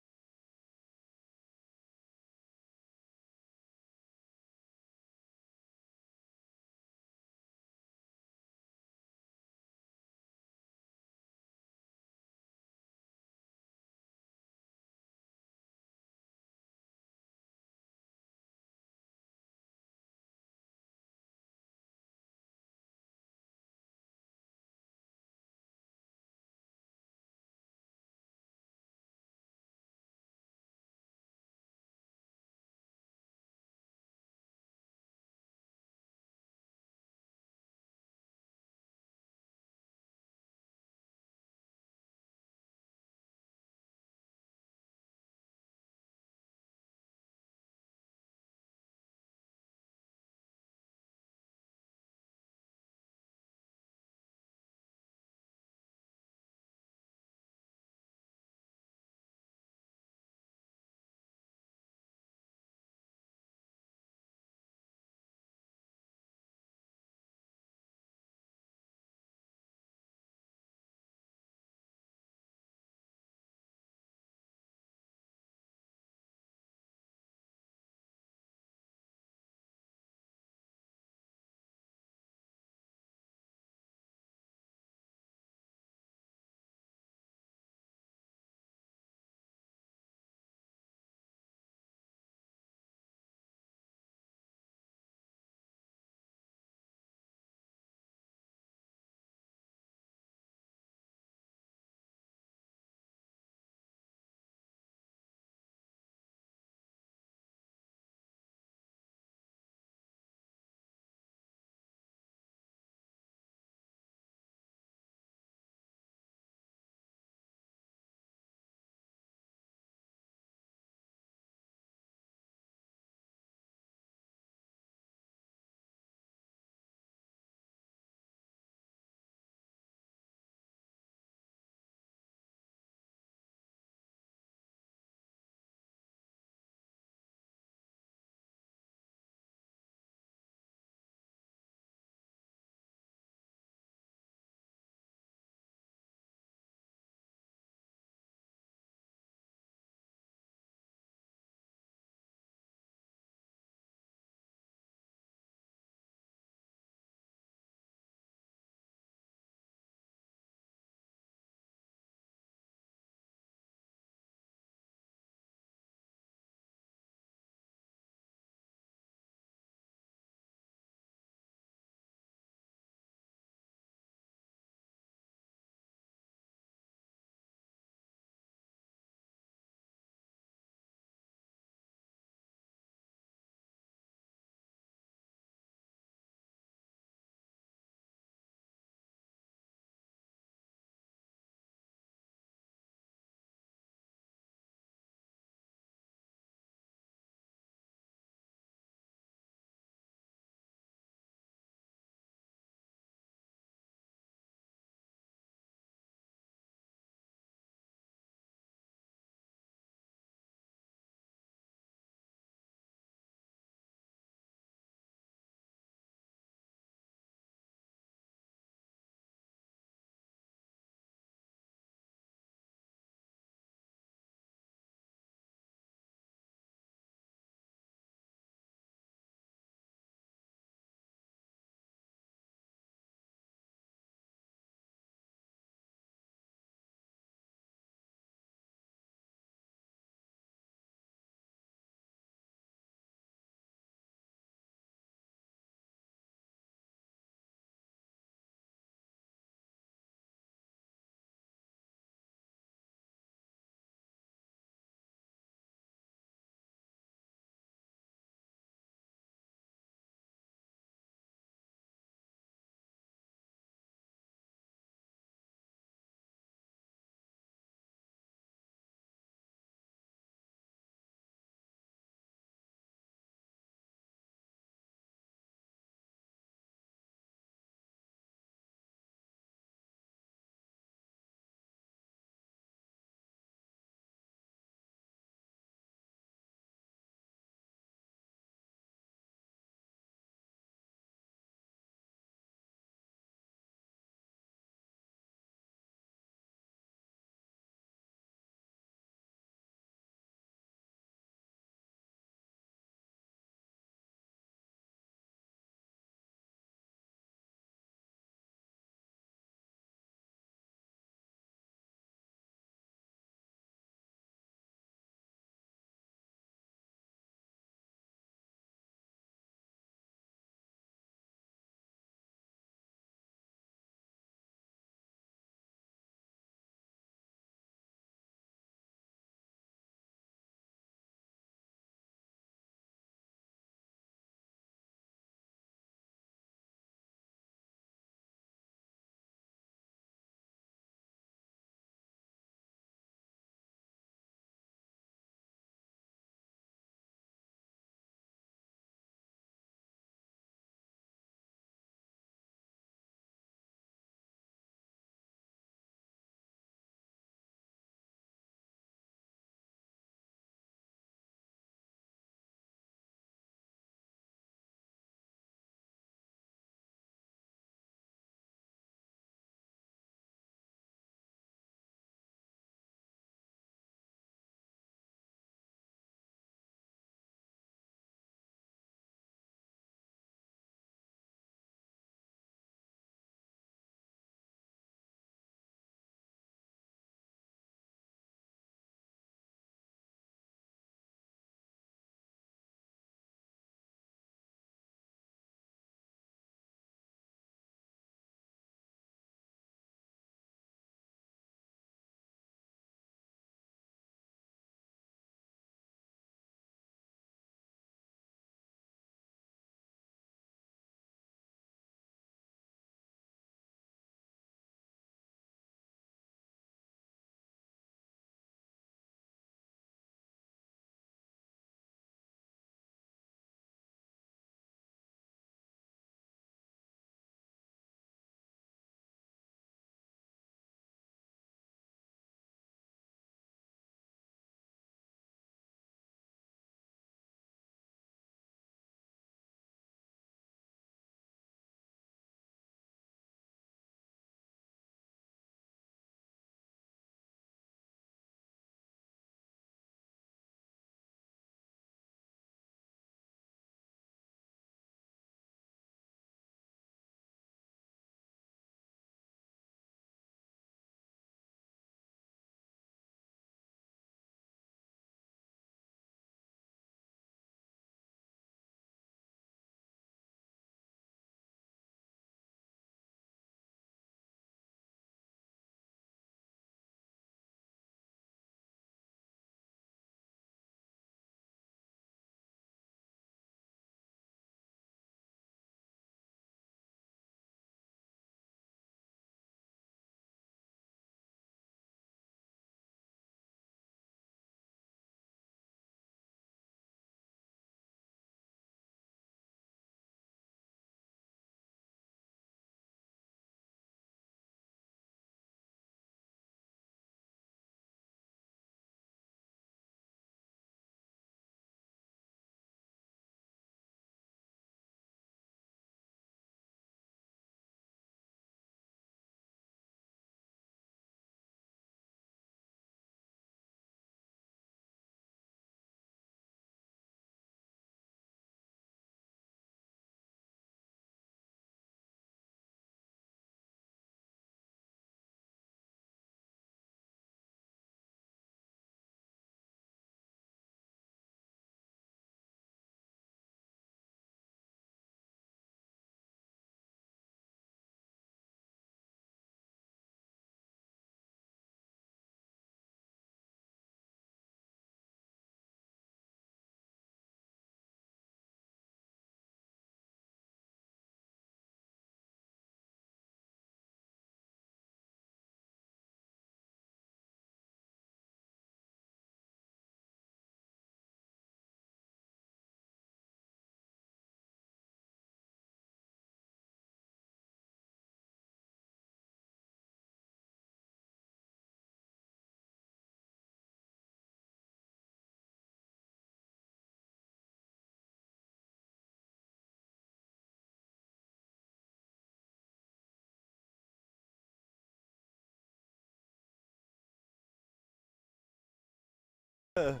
And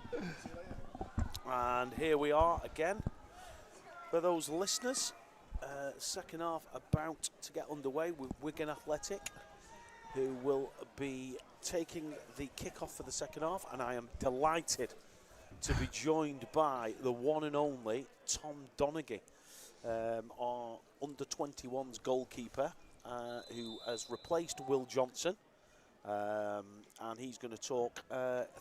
here we are again. For those listeners, second half about to get underway with Wigan Athletic, who will be taking the kick-off for the second half, and I am delighted to be joined by the one and only Tom Donaghy, our under-21s goalkeeper, who has replaced Will Johnson, and he's going to talk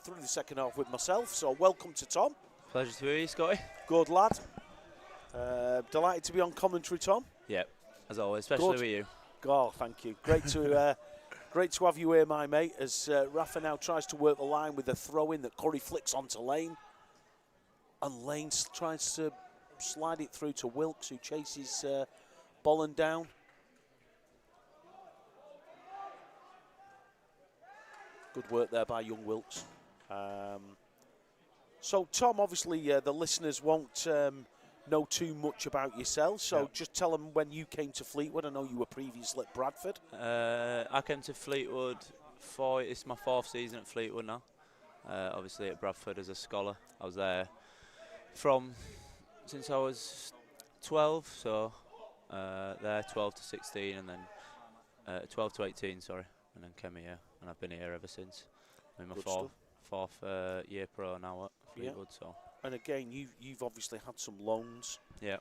through the second half with myself. So welcome to Tom. Pleasure to be you, Scotty. Good lad. Delighted to be on commentary, Tom. Yep, as always, especially with you. Oh, thank you. Great to great to have you here, my mate, as Rafa now tries to work the line with a throw-in that Curry flicks onto Lane. And Lane tries to slide it through to Wilkes, who chases Bolland down. Good work there by young Wilkes. So, Tom, obviously the listeners won't know too much about yourself, so just tell them when you came to Fleetwood. I know you were previously at Bradford. I came to Fleetwood it's my 4th season at Fleetwood now. Obviously at Bradford as a scholar. I was there since I was 12, so there 12 to 16, and then 12 to 18, sorry, and then came here, and I've been here ever since. I'm in my fourth year pro now at Fleetwood. Yeah. So. And again, you've obviously had some loans. Yeah.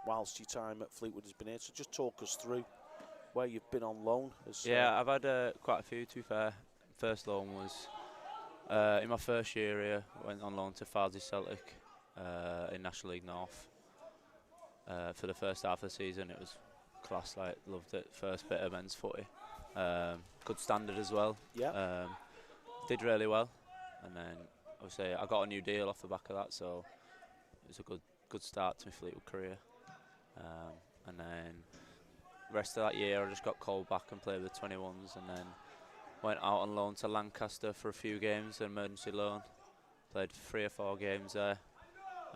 Whilst your time at Fleetwood has been here, so just talk us through where you've been on loan. Yeah, I've had quite a few. To be fair, first loan was in my first year here. Went on loan to Farsley Celtic in National League North. For the first half of the season, it was class. Like, loved it. First bit of men's footy. Good standard as well. Yeah. Did really well, and then obviously I got a new deal off the back of that, so it was a good start to my Fleetwood career. And then the rest of that year I just got called back and played with the 21s, and then went out on loan to Lancaster for a few games, an emergency loan. Played 3 or 4 games there.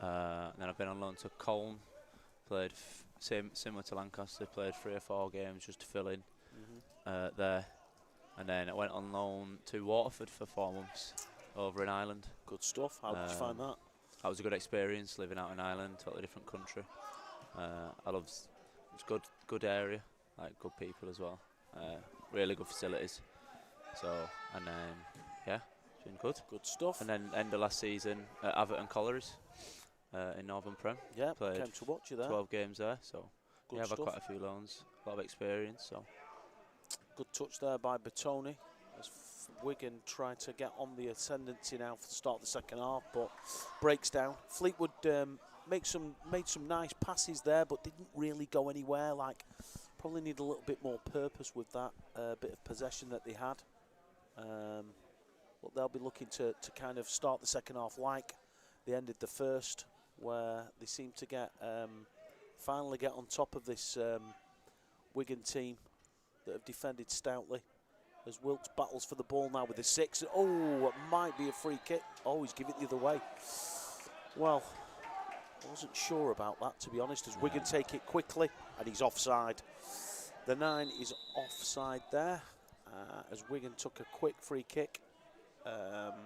And then I've been on loan to Colne. Played similar to Lancaster. Played 3 or 4 games just to fill in there. And then I went on loan to Waterford for 4 months over in Ireland. Good stuff. How did you find that? That was a good experience, living out in Ireland, totally different country. It's good area, like good people as well. Really good facilities. So, and then it's been good. Good stuff. And then end of last season at Everton Collieries in Northern Prem. Yeah, played came to watch you there. 12 games there. So good I've stuff. had quite a few loans, a lot of experience. So good touch there by Bertoni as Wigan try to get on the ascendancy now for the start of the second half, but breaks down. Fleetwood made some nice passes there, but didn't really go anywhere. Like, probably need a little bit more purpose with that bit of possession that they had. But they'll be looking to kind of start the second half like they ended the first, where they seem to get finally get on top of this Wigan team that have defended stoutly. As Wilkes battles for the ball now with the 6. Oh, it might be a free kick. Oh, he's given it the other way. Well, I wasn't sure about that, to be honest, as Wigan take it quickly, and he's offside. The 9 is offside there, as Wigan took a quick free kick. But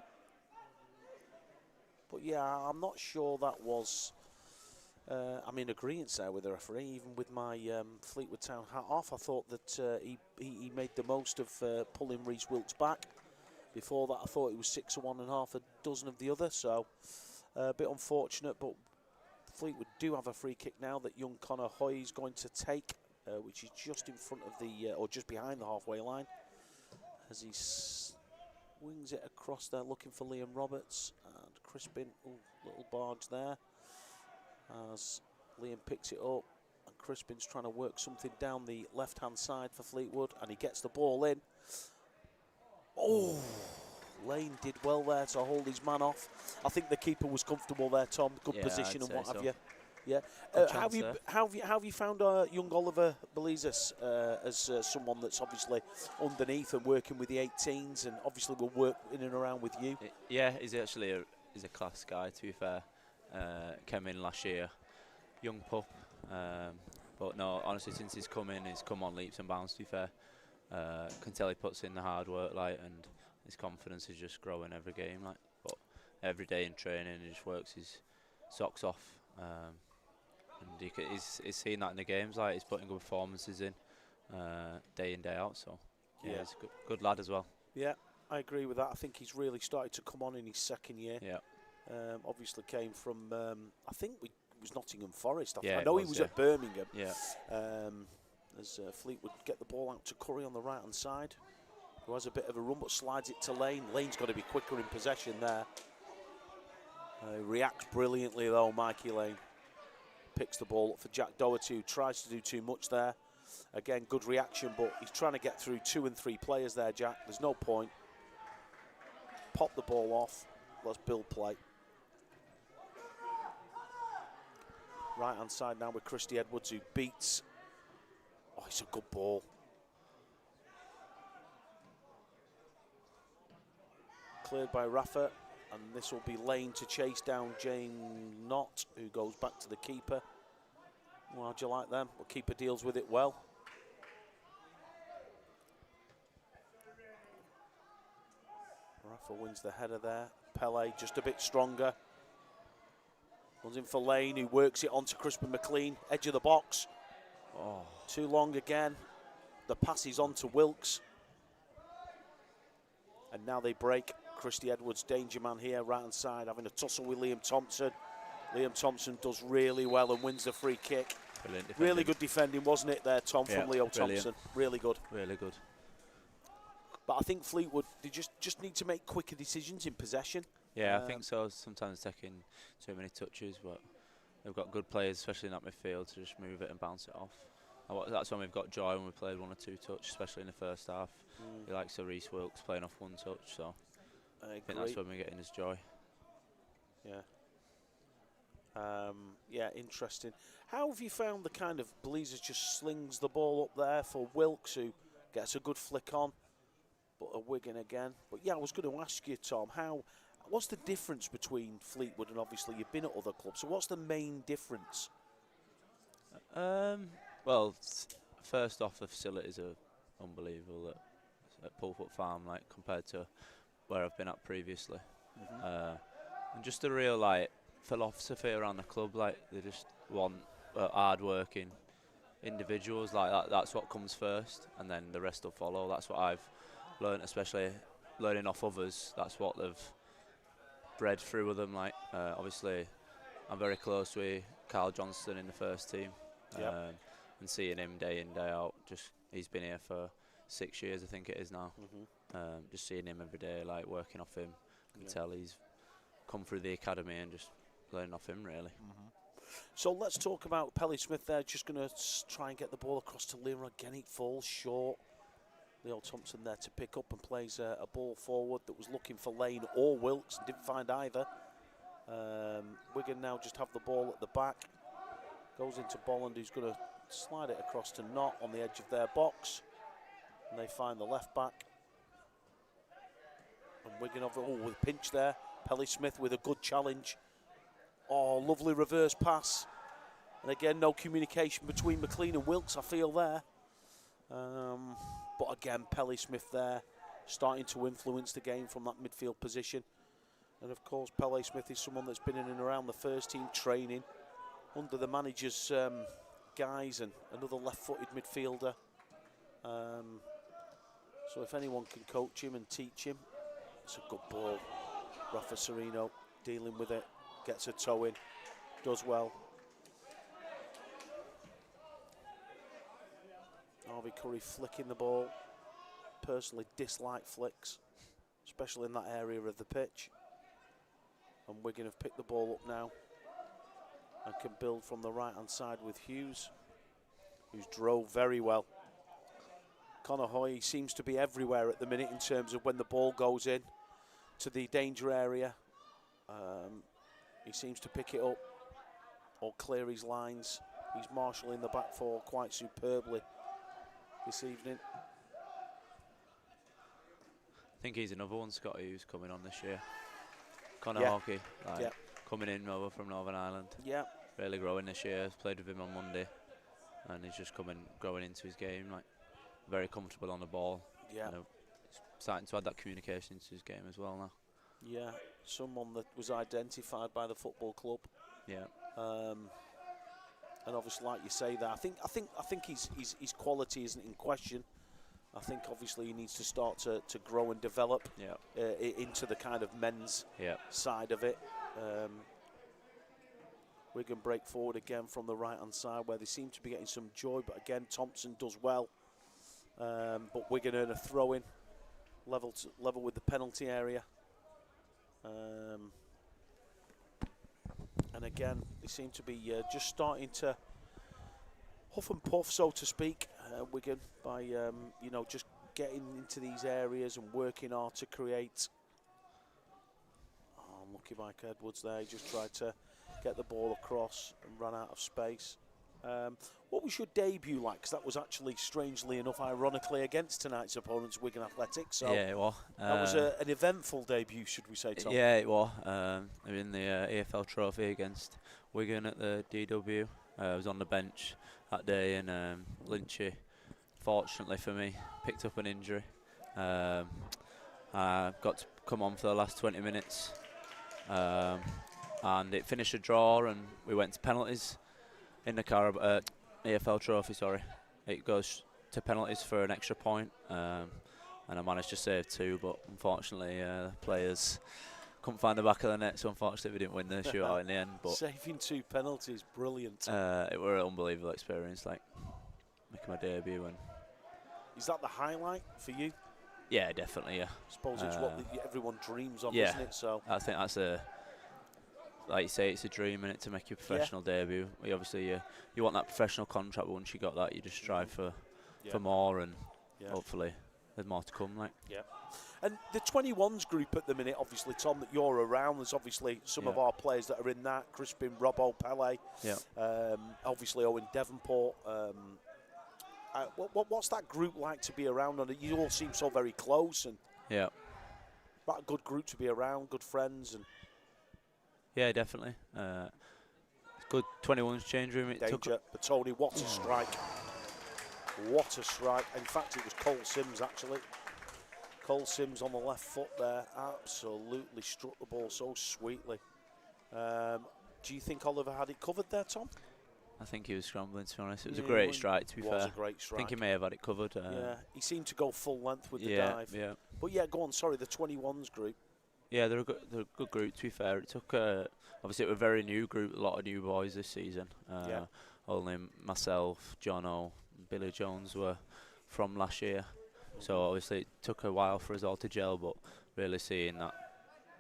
yeah, I'm not sure that was... I'm in agreement there with the referee, even with my Fleetwood Town hat off. I thought that he made the most of pulling Rhys Wilkes back. Before that, I thought it was 6 of one and half a dozen of the other, so a bit unfortunate. But Fleetwood do have a free kick now that young Connor Hoy is going to take, which is just in front of the, or just behind the halfway line, as he swings it across there, looking for Liam Roberts and Crispin. Ooh, little barge there. As Liam picks it up, and Crispin's trying to work something down the left-hand side for Fleetwood, and he gets the ball in. Oh, Lane did well there to hold his man off. I think the keeper was comfortable there, Tom. Good position and what have you. Yeah. How have you found young Oliver Belizas as someone that's obviously underneath and working with the 18s, and obviously will work in and around with you? Yeah, he's actually a class guy, to be fair. Came in last year, young pup, but no, honestly, since he's come on leaps and bounds, to be fair. Can tell he puts in the hard work, and his confidence is just growing every game. Like, but every day in training, he just works his socks off. And he's seen that in the games. Like, he's putting good performances in day in, day out. So yeah, he's a good lad as well. Yeah, I agree with that. I think he's really started to come on in his second year. Yeah. Obviously came from, I think it was Nottingham Forest. Yeah, I know he was at Birmingham. Yeah. As Fleetwood get the ball out to Curry on the right-hand side, who has a bit of a run but slides it to Lane. Lane's got to be quicker in possession there. Reacts brilliantly though, Mikey Lane. Picks the ball up for Jack Doherty, who tries to do too much there. Again, good reaction, but he's trying to get through 2 and 3 players there, Jack. There's no point. Pop the ball off. Let's build play. Right-hand side now with Christy Edwards, who beats... Oh, it's a good ball. Cleared by Rafa, and this will be Lane to chase down Jane Knott, who goes back to the keeper. Well, how'd you like them? Well, keeper deals with it well. Rafa wins the header there. Pele just a bit stronger. Runs in for Lane, who works it onto Crispin McLean, edge of the box. Oh, too long again. The pass is on to Wilkes. And now they break. Christy Edwards, danger man here, right hand side, having a tussle with Liam Thompson. Liam Thompson does really well and wins the free kick. Really good defending, wasn't it there, Tom, from Leo Thompson? Really good. Really good. But I think Fleetwood, they just need to make quicker decisions in possession. Yeah, I think so. Sometimes taking too many touches, but they've got good players, especially in that midfield, to just move it and bounce it off. And that's when we've got joy when we played 1 or 2 touch, especially in the first half. He likes Reece Wilkes playing off 1 touch, so I think that's when we're getting his joy. Yeah. Yeah, interesting. How have you found the kind of Blazers just slings the ball up there for Wilkes, who gets a good flick on, but a Wigan again. But yeah, I was going to ask you, Tom, what's the difference between Fleetwood and obviously you've been at other clubs? So what's the main difference? Well, first off, the facilities are unbelievable at Pulpwood Farm, like compared to where I've been at previously. And just the real philosophy around the club, like they just want hard-working individuals. Like that's what comes first, and then the rest will follow. That's what I've learned, especially learning off others. That's what they've bred through with them. Like obviously, I'm very close with Carl Johnston in the first team, and seeing him day in, day out. Just he's been here for 6 years, I think it is now. Just seeing him every day, like working off him, can tell he's come through the academy and just learning off him really. So let's talk about Pelly Smith there. Just going to try and get the ball across to Leo. Again, it falls short. Leo Thompson there to pick up and plays a ball forward that was looking for Lane or Wilkes and didn't find either. Wigan now just have the ball at the back. Goes into Bolland, who's going to slide it across to Knott on the edge of their box. And they find the left back. And Wigan with a pinch there. Pelly Smith with a good challenge. Oh, lovely reverse pass. And again, no communication between McLean and Wilkes, I feel there. But again, Pelly Smith there, starting to influence the game from that midfield position. And of course, Pelly Smith is someone that's been in and around the first team training under the manager's guise, and another left-footed midfielder. So if anyone can coach him and teach him, it's a good ball. Rafa Serino dealing with it, gets a toe in, does well. Harvey Curry flicking the ball. Personally dislike flicks, especially in that area of the pitch. And Wigan have picked the ball up now and can build from the right-hand side with Hughes, who's drove very well. Conor Hoy seems to be everywhere at the minute in terms of when the ball goes in to the danger area. He seems to pick it up or clear his lines. He's marshalling the back four quite superbly this evening. I think he's another one, Scott, who's coming on this year. Conor Hockey, coming in over from Northern Ireland. Yeah. Really growing this year. Played with him on Monday, and he's just growing into his game. Like very comfortable on the ball. Yeah. starting to add that communication into his game as well now. Yeah, someone that was identified by the football club. Yeah. And obviously, like you say, there, I think his quality isn't in question. I think obviously he needs to start to grow and develop into the kind of men's side of it. Wigan break forward again from the right-hand side where they seem to be getting some joy, but again, Thompson does well. But Wigan earn a throw-in, level with the penalty area. And again, they seem to be just starting to huff and puff, so to speak, Wigan, by you know, just getting into these areas and working hard to create. Oh, lucky Mike Edwards there. He just tried to get the ball across and ran out of space. What was your debut like? Because that was actually, strangely enough, ironically, against tonight's opponents, Wigan Athletic. So yeah, it was. That was an eventful debut, should we say, Tom? Yeah, it was. I mean, the EFL Trophy against Wigan at the DW. I was on the bench that day, and Lynchy, fortunately for me, picked up an injury. I got to come on for the last 20 minutes, and it finished a draw, and we went to penalties in the EFL Trophy. Sorry, it goes to penalties for an extra point, and I managed to save 2, but unfortunately, the players couldn't find the back of the net, so unfortunately we didn't win the shootout in the end. But saving 2 penalties, brilliant. It was an unbelievable experience, like making my debut. And is that the highlight for you? Yeah, definitely. Yeah, I suppose it's what everyone dreams of, yeah, isn't it? So I think that's like you say, it's a dream, innit, to make your professional debut. We obviously you want that professional contract, but once you got that, you just strive for more, and hopefully there's more to come. Like. Yeah. And the 21s group at the minute, obviously, Tom, that you're around, there's obviously some of our players that are in that. Crispin, Robbo, Pele, obviously Owen Devonport. What's that group like to be around? And you all seem so very close, and quite a good group to be around, good friends. And yeah, definitely. Good 21s change room. Danger, but Tony, what a strike. What a strike. In fact, it was Cole Sims, actually. Cole Sims on the left foot there, absolutely struck the ball so sweetly. Do you think Oliver had it covered there, Tom? I think he was scrambling, to be honest. It was a great strike, to be fair. It was a great strike. I think he may have had it covered. Yeah, he seemed to go full length with the dive. Yeah. But yeah, go on, sorry, the 21s group. Yeah, they're a good group, to be fair. It took, obviously, it was a very new group, a lot of new boys this season. Only myself, Jono, and Billy Jones were from last year. So obviously it took a while for us all to gel, but really seeing that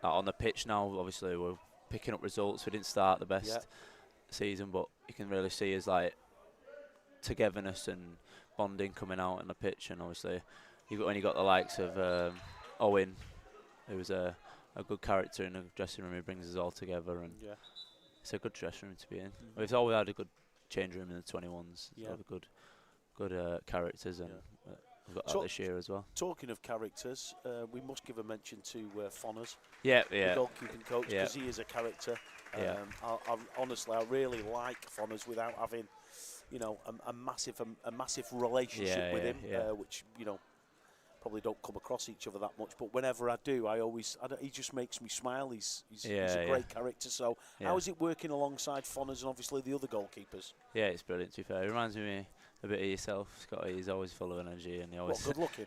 on the pitch now, obviously we're picking up results. We didn't start the best season, but you can really see us like togetherness and bonding coming out on the pitch. And obviously when you got the likes of Owen, who was a good character in the dressing room, he brings us all together, and it's a good dressing room to be in. We've always had a good change room in the 21s. Yeah. Good characters, and we've got that this year as well. Talking of characters, we must give a mention to Fonners, the goalkeeping coach, because he is a character. Honestly, I really like Fonners without having, you know, a massive relationship with him, which, you know, probably don't come across each other that much. But whenever I do, he just makes me smile. He's a great character. So how is it working alongside Fonners and obviously the other goalkeepers? Yeah, it's brilliant, to be fair. It reminds me a bit of yourself, Scotty. He's always full of energy, and he always... What, good looking?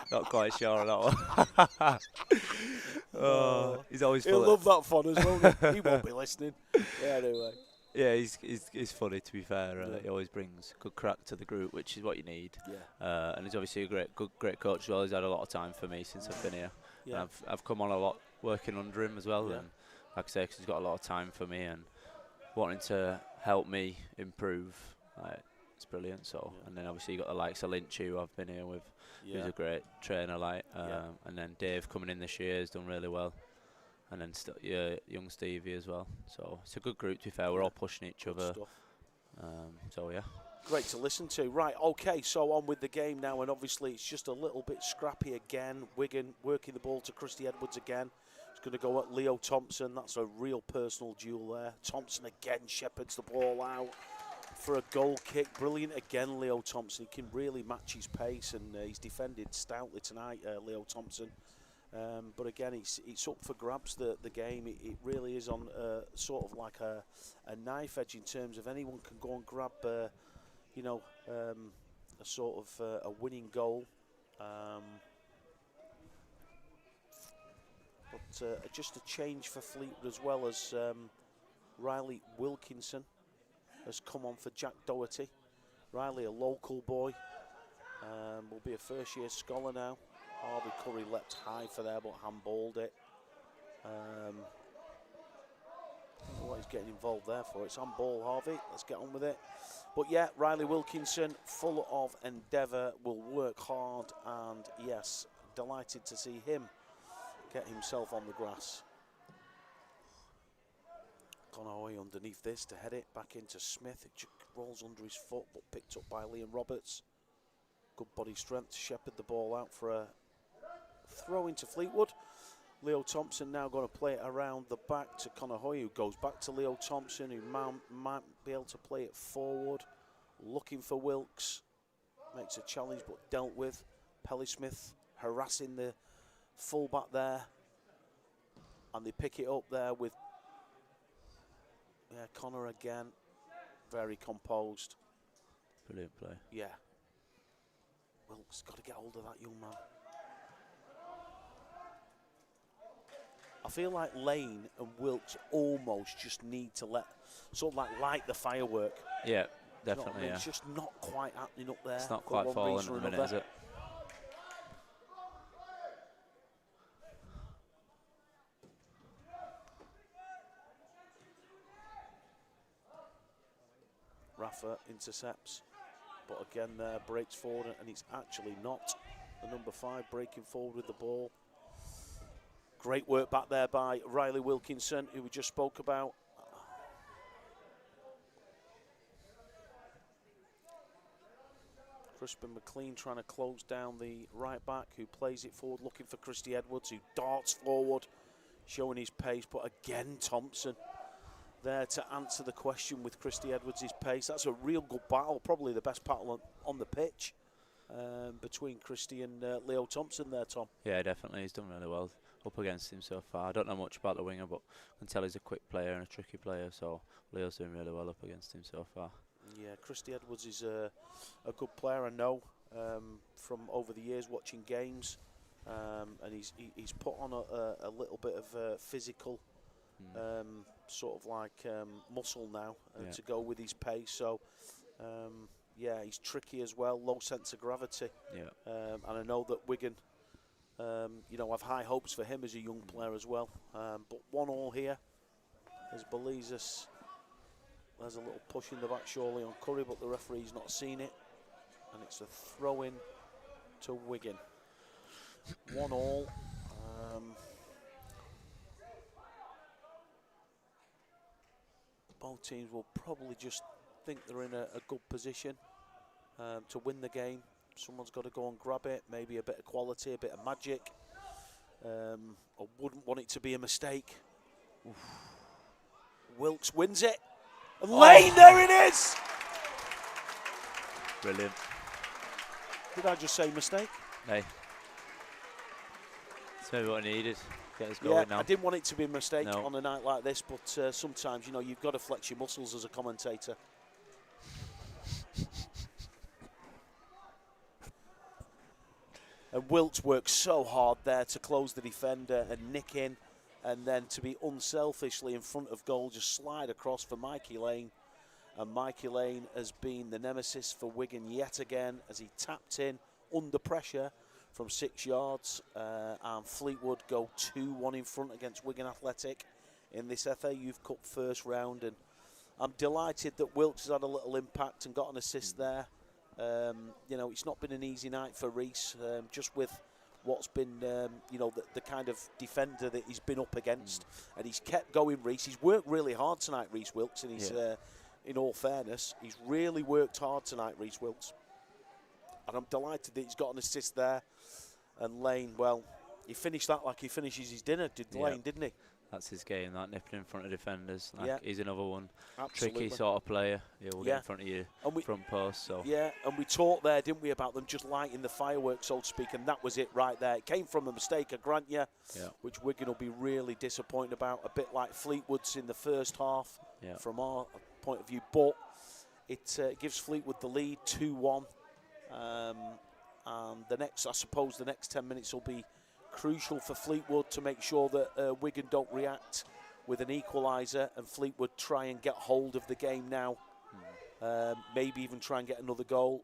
Not quite sure on that one. He's always full. He'll love that Fonners, won't he? He won't be listening. Yeah, anyway. Yeah, he's funny, to be fair. He always brings good crack to the group, which is what you need. Yeah. And he's obviously a great coach as well. He's had a lot of time for me since I've been here. Yeah. And I've come on a lot working under him as well. Yeah. And like I say, 'cause he's got a lot of time for me and wanting to help me improve. It's brilliant. So, and then obviously you got the likes of Lynch, who I've been here with, who's a great trainer. And then Dave coming in this year has done really well. And then young Stevie as well. So it's a good group, to be fair. We're all pushing each other. So yeah. Great to listen to. Right, okay, so on with the game now, and obviously it's just a little bit scrappy again. Wigan working the ball to Christy Edwards again. It's going to go at Leo Thompson. That's a real personal duel there. Thompson again shepherds the ball out. for a goal kick. Brilliant again, Leo Thompson. He can really match his pace, and he's defended stoutly tonight, Leo Thompson. But again, it's up for grabs, the game. It really is on sort of like a knife edge in terms of anyone can go and grab, you know, a sort of a winning goal. But just a change for Fleetwood as well, as Riley Wilkinson has come on for Jack Doherty. Riley, a local boy, will be a first-year scholar now. Harvey Curry leapt high for there, but handballed it. I don't know what he's getting involved there for. It's handball, Harvey. Let's get on with it. But yeah, Riley Wilkinson, full of endeavour, will work hard, and yes, delighted to see him get himself on the grass. Conaway underneath this to head it back into Smith. It rolls under his foot, but picked up by Liam Roberts. Good body strength to shepherd the ball out for a throw into Fleetwood. Leo Thompson now going to play it around the back to Conaway, who goes back to Leo Thompson, who might be able to play it forward. Looking for Wilkes. Makes a challenge, but dealt with. Pelly Smith harassing the fullback there. And they pick it up there with Connor again. Very composed. Brilliant play. Yeah. Wilkes got to get hold of that young man. I feel like Lane and Wilkes almost just need to sort of like light the firework. Yeah, definitely. You know, yeah. It's just not quite happening up there. It's not quite falling at the minute, is it? Rafa intercepts, but again there breaks forward, and it's actually not the number 5 breaking forward with the ball. Great work back there by Riley Wilkinson, who we just spoke about. Crispin McLean trying to close down the right back, who plays it forward, looking for Christy Edwards, who darts forward, showing his pace. But again, Thompson there to answer the question with Christy Edwards' pace. That's a real good battle, probably the best battle on the pitch between Christy and Leo Thompson there, Tom. Yeah, definitely. He's done really well up against him so far. I don't know much about the winger, but I can tell he's a quick player and a tricky player, so Leo's doing really well up against him so far. Yeah, Christy Edwards is a good player, I know, from over the years watching games, and he's put on a little bit of physical sort of like muscle now to go with his pace. So yeah, he's tricky as well, low sense of gravity. Yeah. And I know that Wigan, you know, have high hopes for him as a young player as well. But 1-1 here as Belizas. There's a little push in the back surely on Curry, but the referee's not seen it, and it's a throw-in to Wigan. 1-1. Both teams will probably just think they're in a good position to win the game. Someone's got to go and grab it, maybe a bit of quality, a bit of magic. I wouldn't want it to be a mistake. Oof. Wilkes wins it. And Lane, there it is! Brilliant. Did I just say mistake? Hey. It's maybe what I needed. Get us going now. I didn't want it to be a mistake No. on a night like this, but sometimes, you know, you've got to flex your muscles as a commentator. And Wilkes works so hard there to close the defender and nick in, and then to be unselfishly in front of goal, just slide across for Mikey Lane. And Mikey Lane has been the nemesis for Wigan yet again, as he tapped in under pressure from 6 yards. And Fleetwood go 2-1 in front against Wigan Athletic in this FA Youth Cup first round. And I'm delighted that Wilkes has had a little impact and got an assist there. You know, it's not been an easy night for Reece, just with what's been, you know, the kind of defender that he's been up against. And he's kept going, Reece. He's worked really hard tonight, Reece Wilkes, and he's, in all fairness, he's really worked hard tonight, Reece Wilkes. And I'm delighted that he's got an assist there. And Lane, well, he finished that like he finishes his dinner, Lane, didn't he? that's his game, that nipping in front of defenders. Like, Yeah. he's another one. Absolutely. Tricky sort of player. He'll get in front of you And front post. So yeah, and we talked there, didn't we, about them just lighting the fireworks, so to speak, and that was it right there. It came from a mistake, I grant you, which Wigan will be really disappointed about, a bit like Fleetwood's in the first half from our point of view. But it gives Fleetwood the lead, 2-1. And the next, I suppose, the next 10 minutes will be crucial for Fleetwood to make sure that Wigan don't react with an equaliser, and Fleetwood try and get hold of the game now. Maybe even try and get another goal.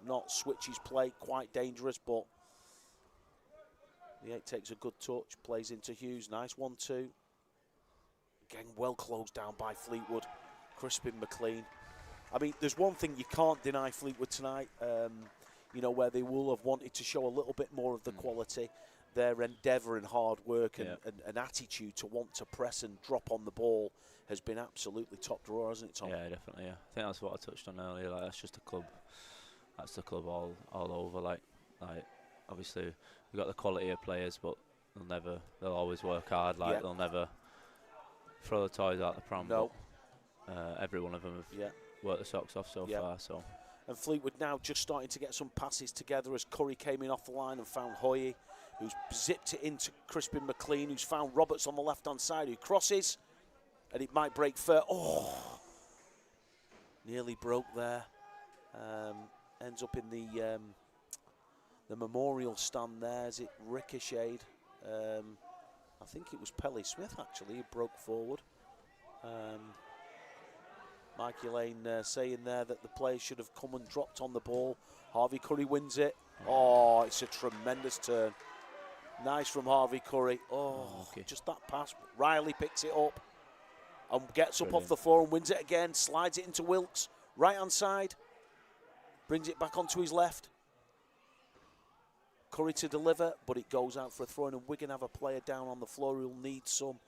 Not switch his play, quite dangerous, but the 8 takes a good touch, plays into Hughes, nice 1-2. Again, well closed down by Fleetwood. Crispin McLean. I mean, there's one thing you can't deny Fleetwood tonight, you know, where they will have wanted to show a little bit more of the quality. Their endeavour and hard work and attitude to want to press and drop on the ball has been absolutely top drawer, hasn't it, Tom? yeah, definitely. Yeah, I think that's what I touched on earlier. Like, that's just a club. That's the club all over. Like obviously we've got the quality of players, but they'll always work hard. Like they'll never throw the toys out the pram. No. But, every one of them have worked the socks off so far. So. And Fleetwood now just starting to get some passes together as Curry came in off the line and found Hoye, who's zipped it into Crispin McLean, who's found Roberts on the left-hand side, who crosses, and it might break fair. Oh, nearly broke there. Ends up in the memorial stand there as it ricocheted. I think it was Pelly Smith actually who broke forward. Mikey Lane saying there that the players should have come and dropped on the ball. Harvey Curry wins it. Oh, it's a tremendous turn. Nice from Harvey Curry. Oh, just that pass. Riley picks it up and gets up off the floor and wins it again. Slides it into Wilkes. Right-hand side. Brings it back onto his left. Curry to deliver, but it goes out for a throw-in, and Wigan have a player down on the floor who'll need some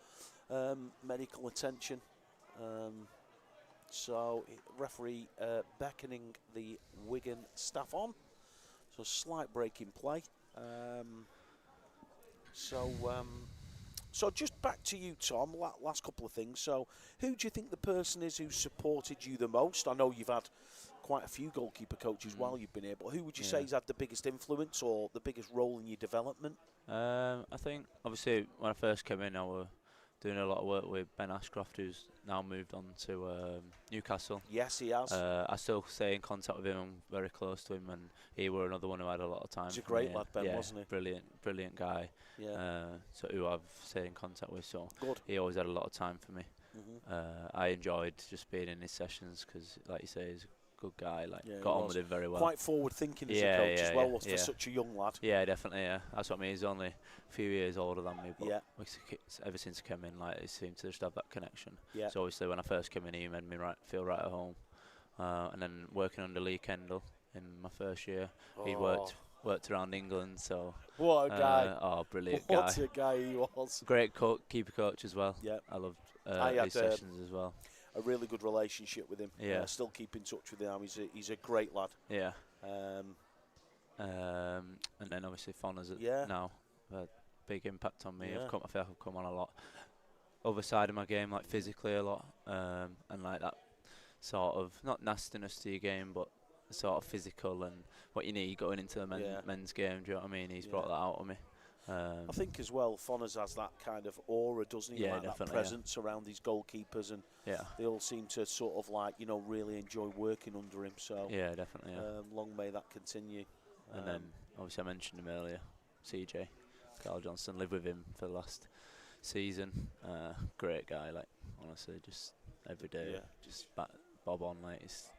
medical attention. So referee beckoning the Wigan staff on. So slight break in play. So just back to you, Tom, last couple of things. So who do you think the person is who supported you the most? I know you've had quite a few goalkeeper coaches while you've been here, but who would you say has had the biggest influence or the biggest role in your development? I think, obviously, when I first came in, I was doing a lot of work with Ben Ashcroft, who's now moved on to Newcastle. Yes, he has. I still stay in contact with him. I'm very close to him, and he were another one who had a lot of time. He's a great lad, Ben, wasn't he? Brilliant guy. Yeah. So who I've stayed in contact with. So good. He always had a lot of time for me. I enjoyed just being in his sessions because, like you say, he's a good guy. Like got on with him very well. Quite forward thinking as a coach as well, for such a young lad. Yeah, definitely. Yeah, that's what I mean. He's only a few years older than me, but ever since he came in, like, he seemed to just have that connection. Yeah. So obviously, when I first came in, he made me feel right at home. And then working under Lee Kendall in my first year, he worked around England. So what a guy! Brilliant guy! What a guy he was! Great keeper coach as well. Yeah, I loved his sessions as well. A really good relationship with him. Yeah, still keep in touch with him. He's a great lad. Yeah. And then obviously Fonners now had a big impact on me. I feel like I've come on a lot. Other side of my game, like physically a lot, and like that sort of not nastiness to your game, but sort of physical and what you need going into the men's game. Do you know what I mean? He's brought that out of me. I think as well, Fonners has that kind of aura, doesn't he? Yeah, like that presence around his goalkeepers, and they all seem to sort of like, you know, really enjoy working under him. So yeah, definitely. Long may that continue. And then obviously I mentioned him earlier, CJ, Carl Johnson. Lived with him for the last season. Great guy, like honestly, just every day, just bob on, like he's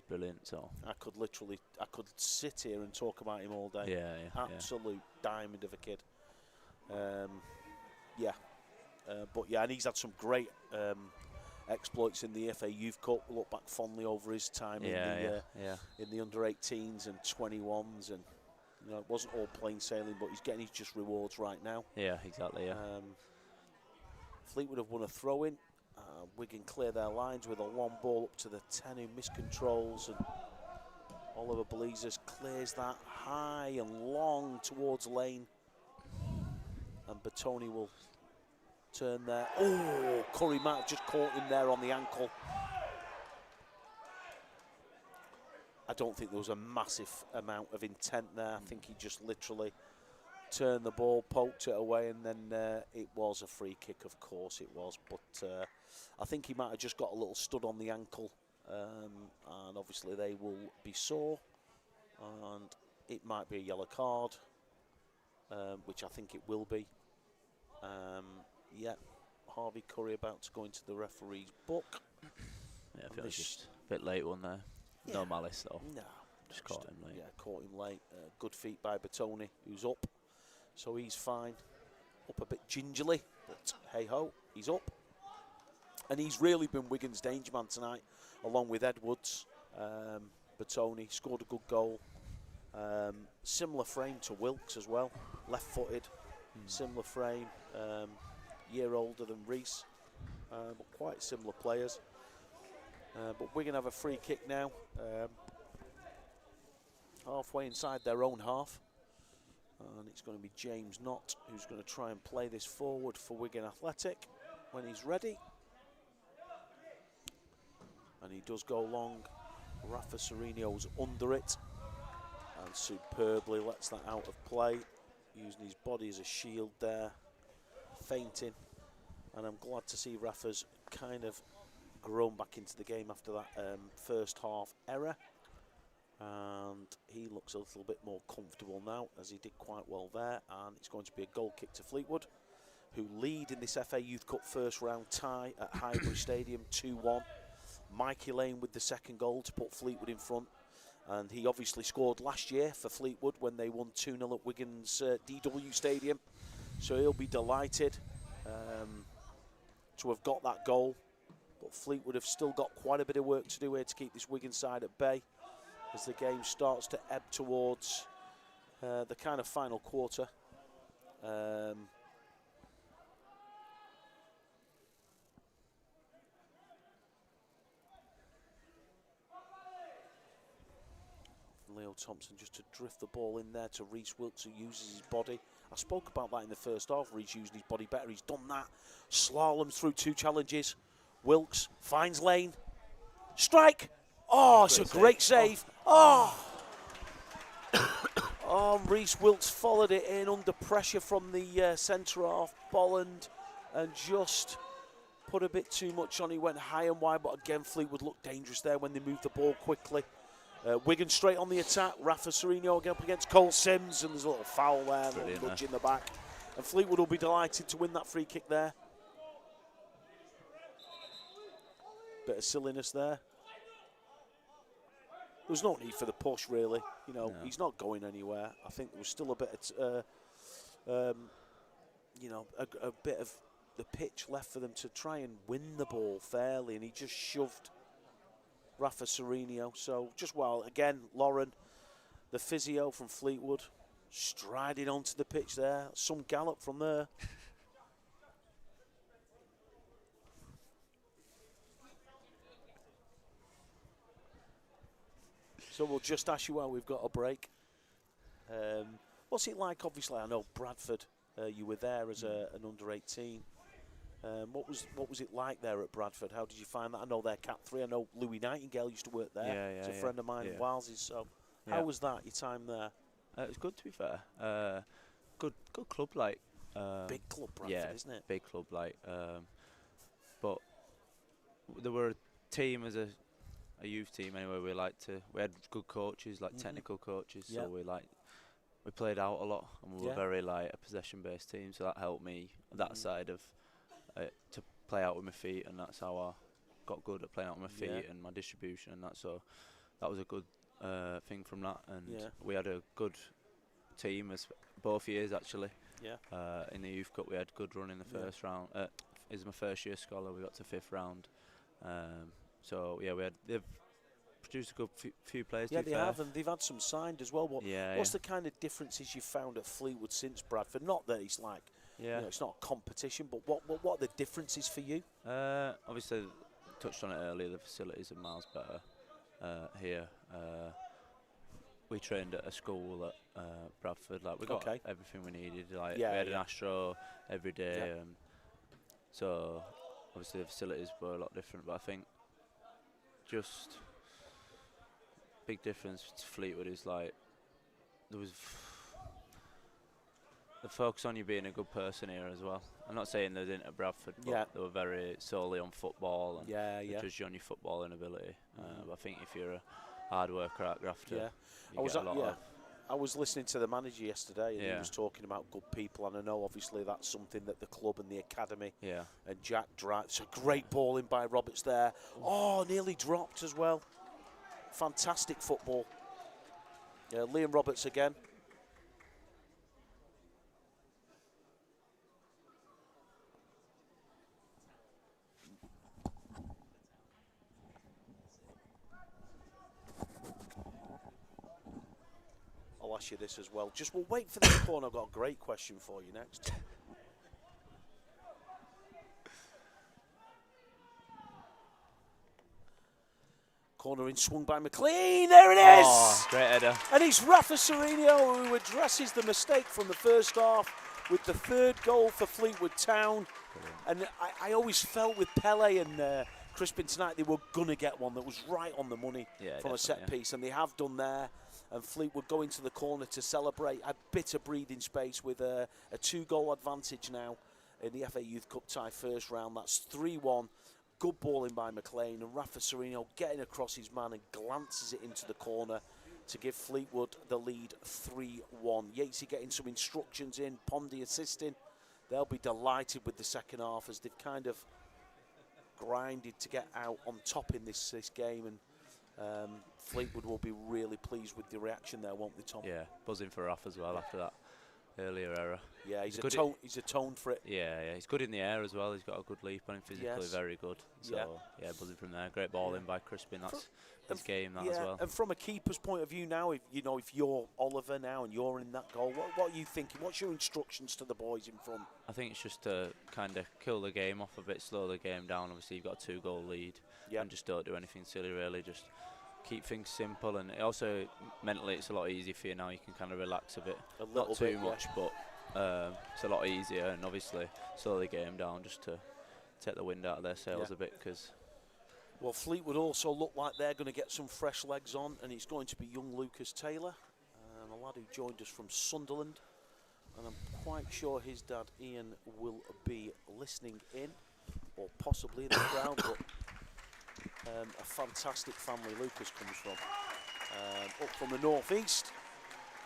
brilliant. So I could sit here and talk about him all day. Absolute diamond of a kid. But and he's had some great exploits in the FA Youth Cup. Look back fondly over his time in the under-18s and 21s, and you know, it wasn't all plain sailing, but he's getting his just rewards right now. Yeah, exactly. Yeah. Fleetwood have won a throw-in. Wigan clear their lines with a long ball up to the 10 who miscontrols, and Oliver Blazers clears that high and long towards Lane, and Batoni will Turn there. Oh, Curry might have just caught him there on the ankle. I don't think there was a massive amount of intent there. I think he just literally turned the ball, poked it away, and then it was a free kick, of course it was. But I think he might have just got a little stud on the ankle. And obviously they will be sore. And it might be a yellow card, which I think it will be. Yeah, Harvey Curry about to go into the referee's book. Yeah, I feel like just a bit late one there. Yeah. No malice though. No. Just caught him late. Yeah, caught him late. Good feet by Bertoni, who's up. So he's fine. Up a bit gingerly, but hey-ho, he's up. And he's really been Wigan's danger man tonight, along with Edwards. Bertoni scored a good goal. Similar frame to Wilkes as well. Left-footed, similar frame. Year older than Reese, but quite similar players. But Wigan have a free kick now, halfway inside their own half, and it's going to be James Knott who's going to try and play this forward for Wigan Athletic when he's ready. And he does go long. Rafa Serino's under it and superbly lets that out of play, using his body as a shield there, fainting. And I'm glad to see Rafa's kind of grown back into the game after that first half error, and he looks a little bit more comfortable now, as he did quite well there. And it's going to be a goal kick to Fleetwood, who lead in this FA Youth Cup first round tie at Highbury Stadium 2-1. Mikey Lane with the second goal to put Fleetwood in front, and he obviously scored last year for Fleetwood when they won 2-0 at Wigan's DW Stadium, so he'll be delighted to have got that goal. But Fleetwood have still got quite a bit of work to do here to keep this Wigan side at bay as the game starts to ebb towards the kind of final quarter. Leo Thompson just to drift the ball in there to Reese Wilkes, who uses his body. I spoke about that in the first half, Reese using his body better. He's done that. Slalom through 2 challenges. Wilkes finds Lane. Strike! Oh, it's a great save. Oh! Oh, Reese Wilkes followed it in under pressure from the centre half, Bolland, and just put a bit too much on. He went high and wide, but again, Fleetwood looked dangerous there when they moved the ball quickly. Wigan straight on the attack. Rafa Serino again up against Cole Sims, and there's a little foul there, a little nudge in the back. And Fleetwood will be delighted to win that free kick there. Bit of silliness there. There was no need for the push, really. You know, no. He's not going anywhere. I think there was still a bit of, you know, a bit of the pitch left for them to try and win the ball fairly, and he just shoved Rafa Serino. So just again, Lauren, the physio from Fleetwood, striding onto the pitch there. Some gallop from there. So we'll just ask you while we've got a break. What's it like? Obviously, I know Bradford. You were there as an under-18. What was it like there at Bradford? How did you find that? I know they're Cat 3. I know Louis Nightingale used to work there. He's a friend of mine in Wales's. So how was that, your time there? It was good, to be fair. Good club, like. Big club, Bradford, isn't it? Big club, like. But there were a team as a youth team anyway. We had good coaches, like technical coaches. So we played out a lot, and we were very like a possession-based team. So that helped me that side of. To play out with my feet, and that's how I got good at playing out with my feet and my distribution and that. So that was a good thing from that, and we had a good team as both years actually. In the youth cup we had good run in the first round. It was my first year scholar. We got to 5th round. So they've produced a good few players. Yeah, they have, and they've had some signed as well. What's the kind of differences you found at Fleetwood since Bradford? Not that it's like. You know, it's not a competition, but what are the differences for you? Obviously, touched on it earlier, the facilities are miles better here. We trained at a school at Bradford. Like we got everything we needed. Like we had an Astro every day. So obviously the facilities were a lot different, but I think just big difference to Fleetwood is like there was the focus on you being a good person here as well. I'm not saying they didn't at Bradford, but they were very solely on football and they judged you on your footballing ability. But I think if you're a hard worker at Grafton, you get a lot of. I was listening to the manager yesterday, and he was talking about good people, and I know obviously that's something that the club and the academy and Jack drives. A great ball in by Roberts there. Oh, nearly dropped as well. Fantastic football. Liam Roberts again. I'll ask you this as well. Just we'll wait for this corner. I've got a great question for you next. Corner in swung by McLean. There it is! Oh, great header. And it's Rafa Sereno who addresses the mistake from the first half with the third goal for Fleetwood Town. And I always felt with Pele and Crispin tonight they were going to get one that was right on the money from a set piece, and they have done there. And Fleetwood going to the corner to celebrate a bit of breathing space with a 2-goal advantage now in the FA Youth Cup tie first round. That's 3-1. Good ball in by McLean, and Rafa Sereno getting across his man and glances it into the corner to give Fleetwood the lead 3-1. Yatesy getting some instructions in, Pondy assisting. They'll be delighted with the second half as they've kind of grinded to get out on top in this game, and Fleetwood will be really pleased with the reaction there, won't they, Tom? Yeah, buzzing for Rafa as well after that earlier error. Yeah, he's atoned for it. Yeah, he's good in the air as well. He's got a good leap on him physically, very good. So yeah, buzzing from there. Great ball in by Crispin. That's his game as well. And from a keeper's point of view now, if you're Oliver now and you're in that goal, what are you thinking? What's your instructions to the boys in front? I think it's just to kind of kill the game off a bit, slow the game down. Obviously, you've got a 2-goal lead, and just don't do anything silly really. Just keep things simple, and also mentally it's a lot easier for you now. You can kind of relax a bit, not too much, but it's a lot easier. And obviously slow the game down just to take the wind out of their sails a bit. Because well, Fleetwood also look like they're going to get some fresh legs on, and it's going to be young Lucas Taylor, a lad who joined us from Sunderland, and I'm quite sure his dad Ian will be listening in, or possibly in the crowd. But a fantastic family Lucas comes from, up from the northeast.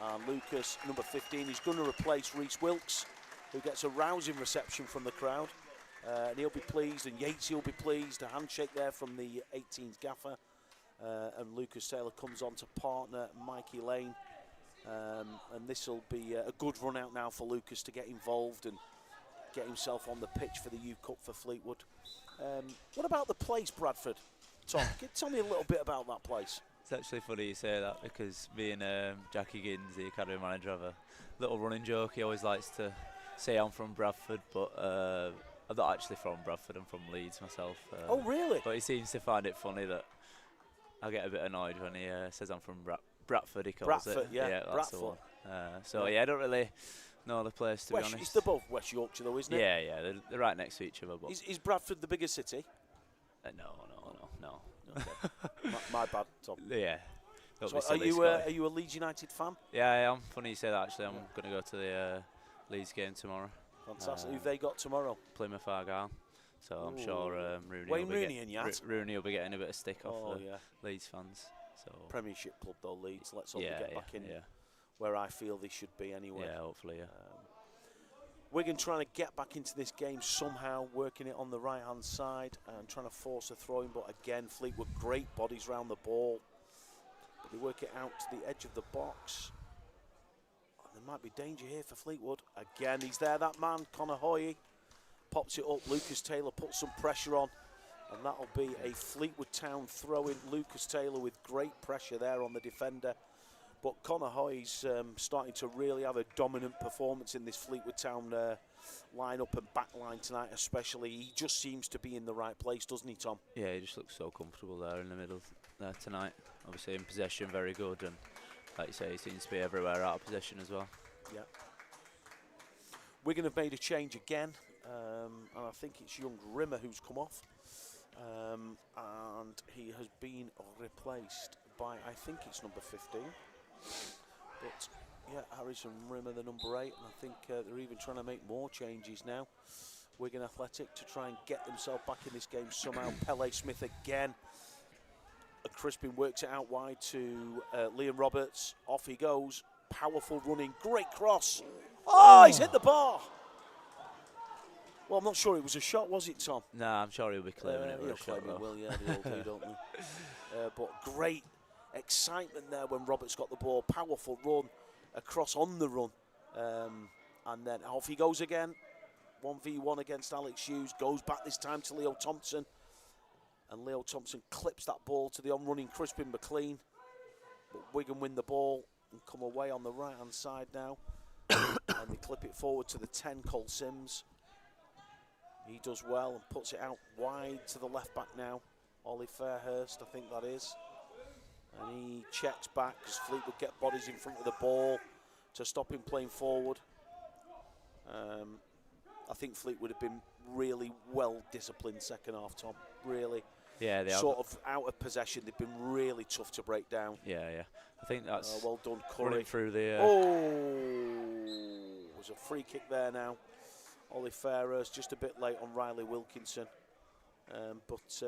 And Lucas, number 15, is going to replace Reece Wilkes, who gets a rousing reception from the crowd. And he'll be pleased, and Yatesy will be pleased. A handshake there from the 18th gaffer. And Lucas Taylor comes on to partner Mikey Lane. And this will be a good run out now for Lucas to get involved and get himself on the pitch for the Youth Cup for Fleetwood. What about the place, Bradford? Tom, tell me a little bit about that place. it's actually funny you say that, because me and Jackie Gins, the academy manager, have a little running joke. He always likes to say I'm from Bradford, but I'm not actually from Bradford. I'm from Leeds myself. Oh, really? But he seems to find it funny that I get a bit annoyed when he says I'm from Bradford. He calls Bradford, it. yeah, that's Bradford. the one. So I don't really know the place, to be honest. They're both West Yorkshire, though, isn't it? Yeah, they're right next to each other. But Is Bradford the bigger city? no. Okay. my bad, Tom. Yeah. So are you a Leeds United fan? Yeah, I am. Funny you say that. Actually, I'm going to go to the Leeds game tomorrow. Fantastic. Who've they got tomorrow? Plymouth Argyle. So I'm sure Rooney will be getting a bit of stick off Leeds fans. So Premiership club though, Leeds. Let's hope they get back in where I feel they should be anyway. Yeah, hopefully, yeah. Wigan trying to get back into this game somehow, working it on the right-hand side and trying to force a throw-in. But again, Fleetwood, great bodies round the ball. But they work it out to the edge of the box. And there might be danger here for Fleetwood. Again, he's there, that man, Conor Hoye. Pops it up, Lucas Taylor puts some pressure on. And that'll be a Fleetwood Town throw-in. Lucas Taylor with great pressure there on the defender. But Conor Hoye's starting to really have a dominant performance in this Fleetwood Town line-up and back line tonight especially. He just seems to be in the right place, doesn't he, Tom? Yeah, he just looks so comfortable there in the middle there tonight. Obviously in possession, very good. And like you say, he seems to be everywhere out of possession as well. Yeah. Wigan have made a change again. and I think it's young Rimmer who's come off. And he has been replaced by, I think it's number 15. But yeah, Harrison Rimmer, the number 8, and I think they're even trying to make more changes now. Wigan Athletic to try and get themselves back in this game somehow. Pele Smith again. And Crispin works it out wide to Liam Roberts. Off he goes. Powerful running, great cross. Oh, he's hit the bar. Well, I'm not sure it was a shot, was it, Tom? No, I'm sure he'll be claiming it. He'll claim it, will, yeah, they all do, don't they? But great excitement there when Roberts got the ball. Powerful run, across on the run. And then off he goes again. 1v1 against Alex Hughes. Goes back this time to Leo Thompson. And Leo Thompson clips that ball to the on-running Crispin McLean. But Wigan win the ball and come away on the right-hand side now. And they clip it forward to the 10, Cole Sims. He does well and puts it out wide to the left back now. Ollie Fairhurst, I think that is. And he checks back because Fleetwood get bodies in front of the ball to stop him playing forward. I think Fleetwood have been really well disciplined second half, Tom. Really. Yeah, they sort of out of possession. They've been really tough to break down. Yeah. I think that's well done, Curry. running through the. There's a free kick there now. Ollie Fairhurst just a bit late on Riley Wilkinson, but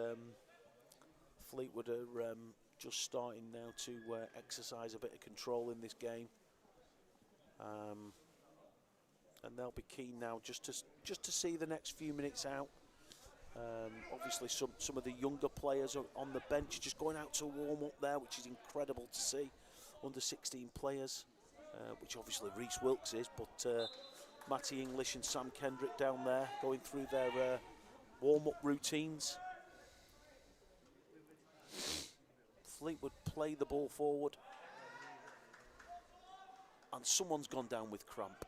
Fleetwood are just starting now to exercise a bit of control in this game, and they'll be keen now just to see the next few minutes out. Obviously, some of the younger players are on the bench, just going out to warm up there, which is incredible to see. Under 16 players, which obviously Reece Wilkes is, but. Matty English and Sam Kendrick down there going through their warm-up routines. Fleetwood play the ball forward. And someone's gone down with cramp.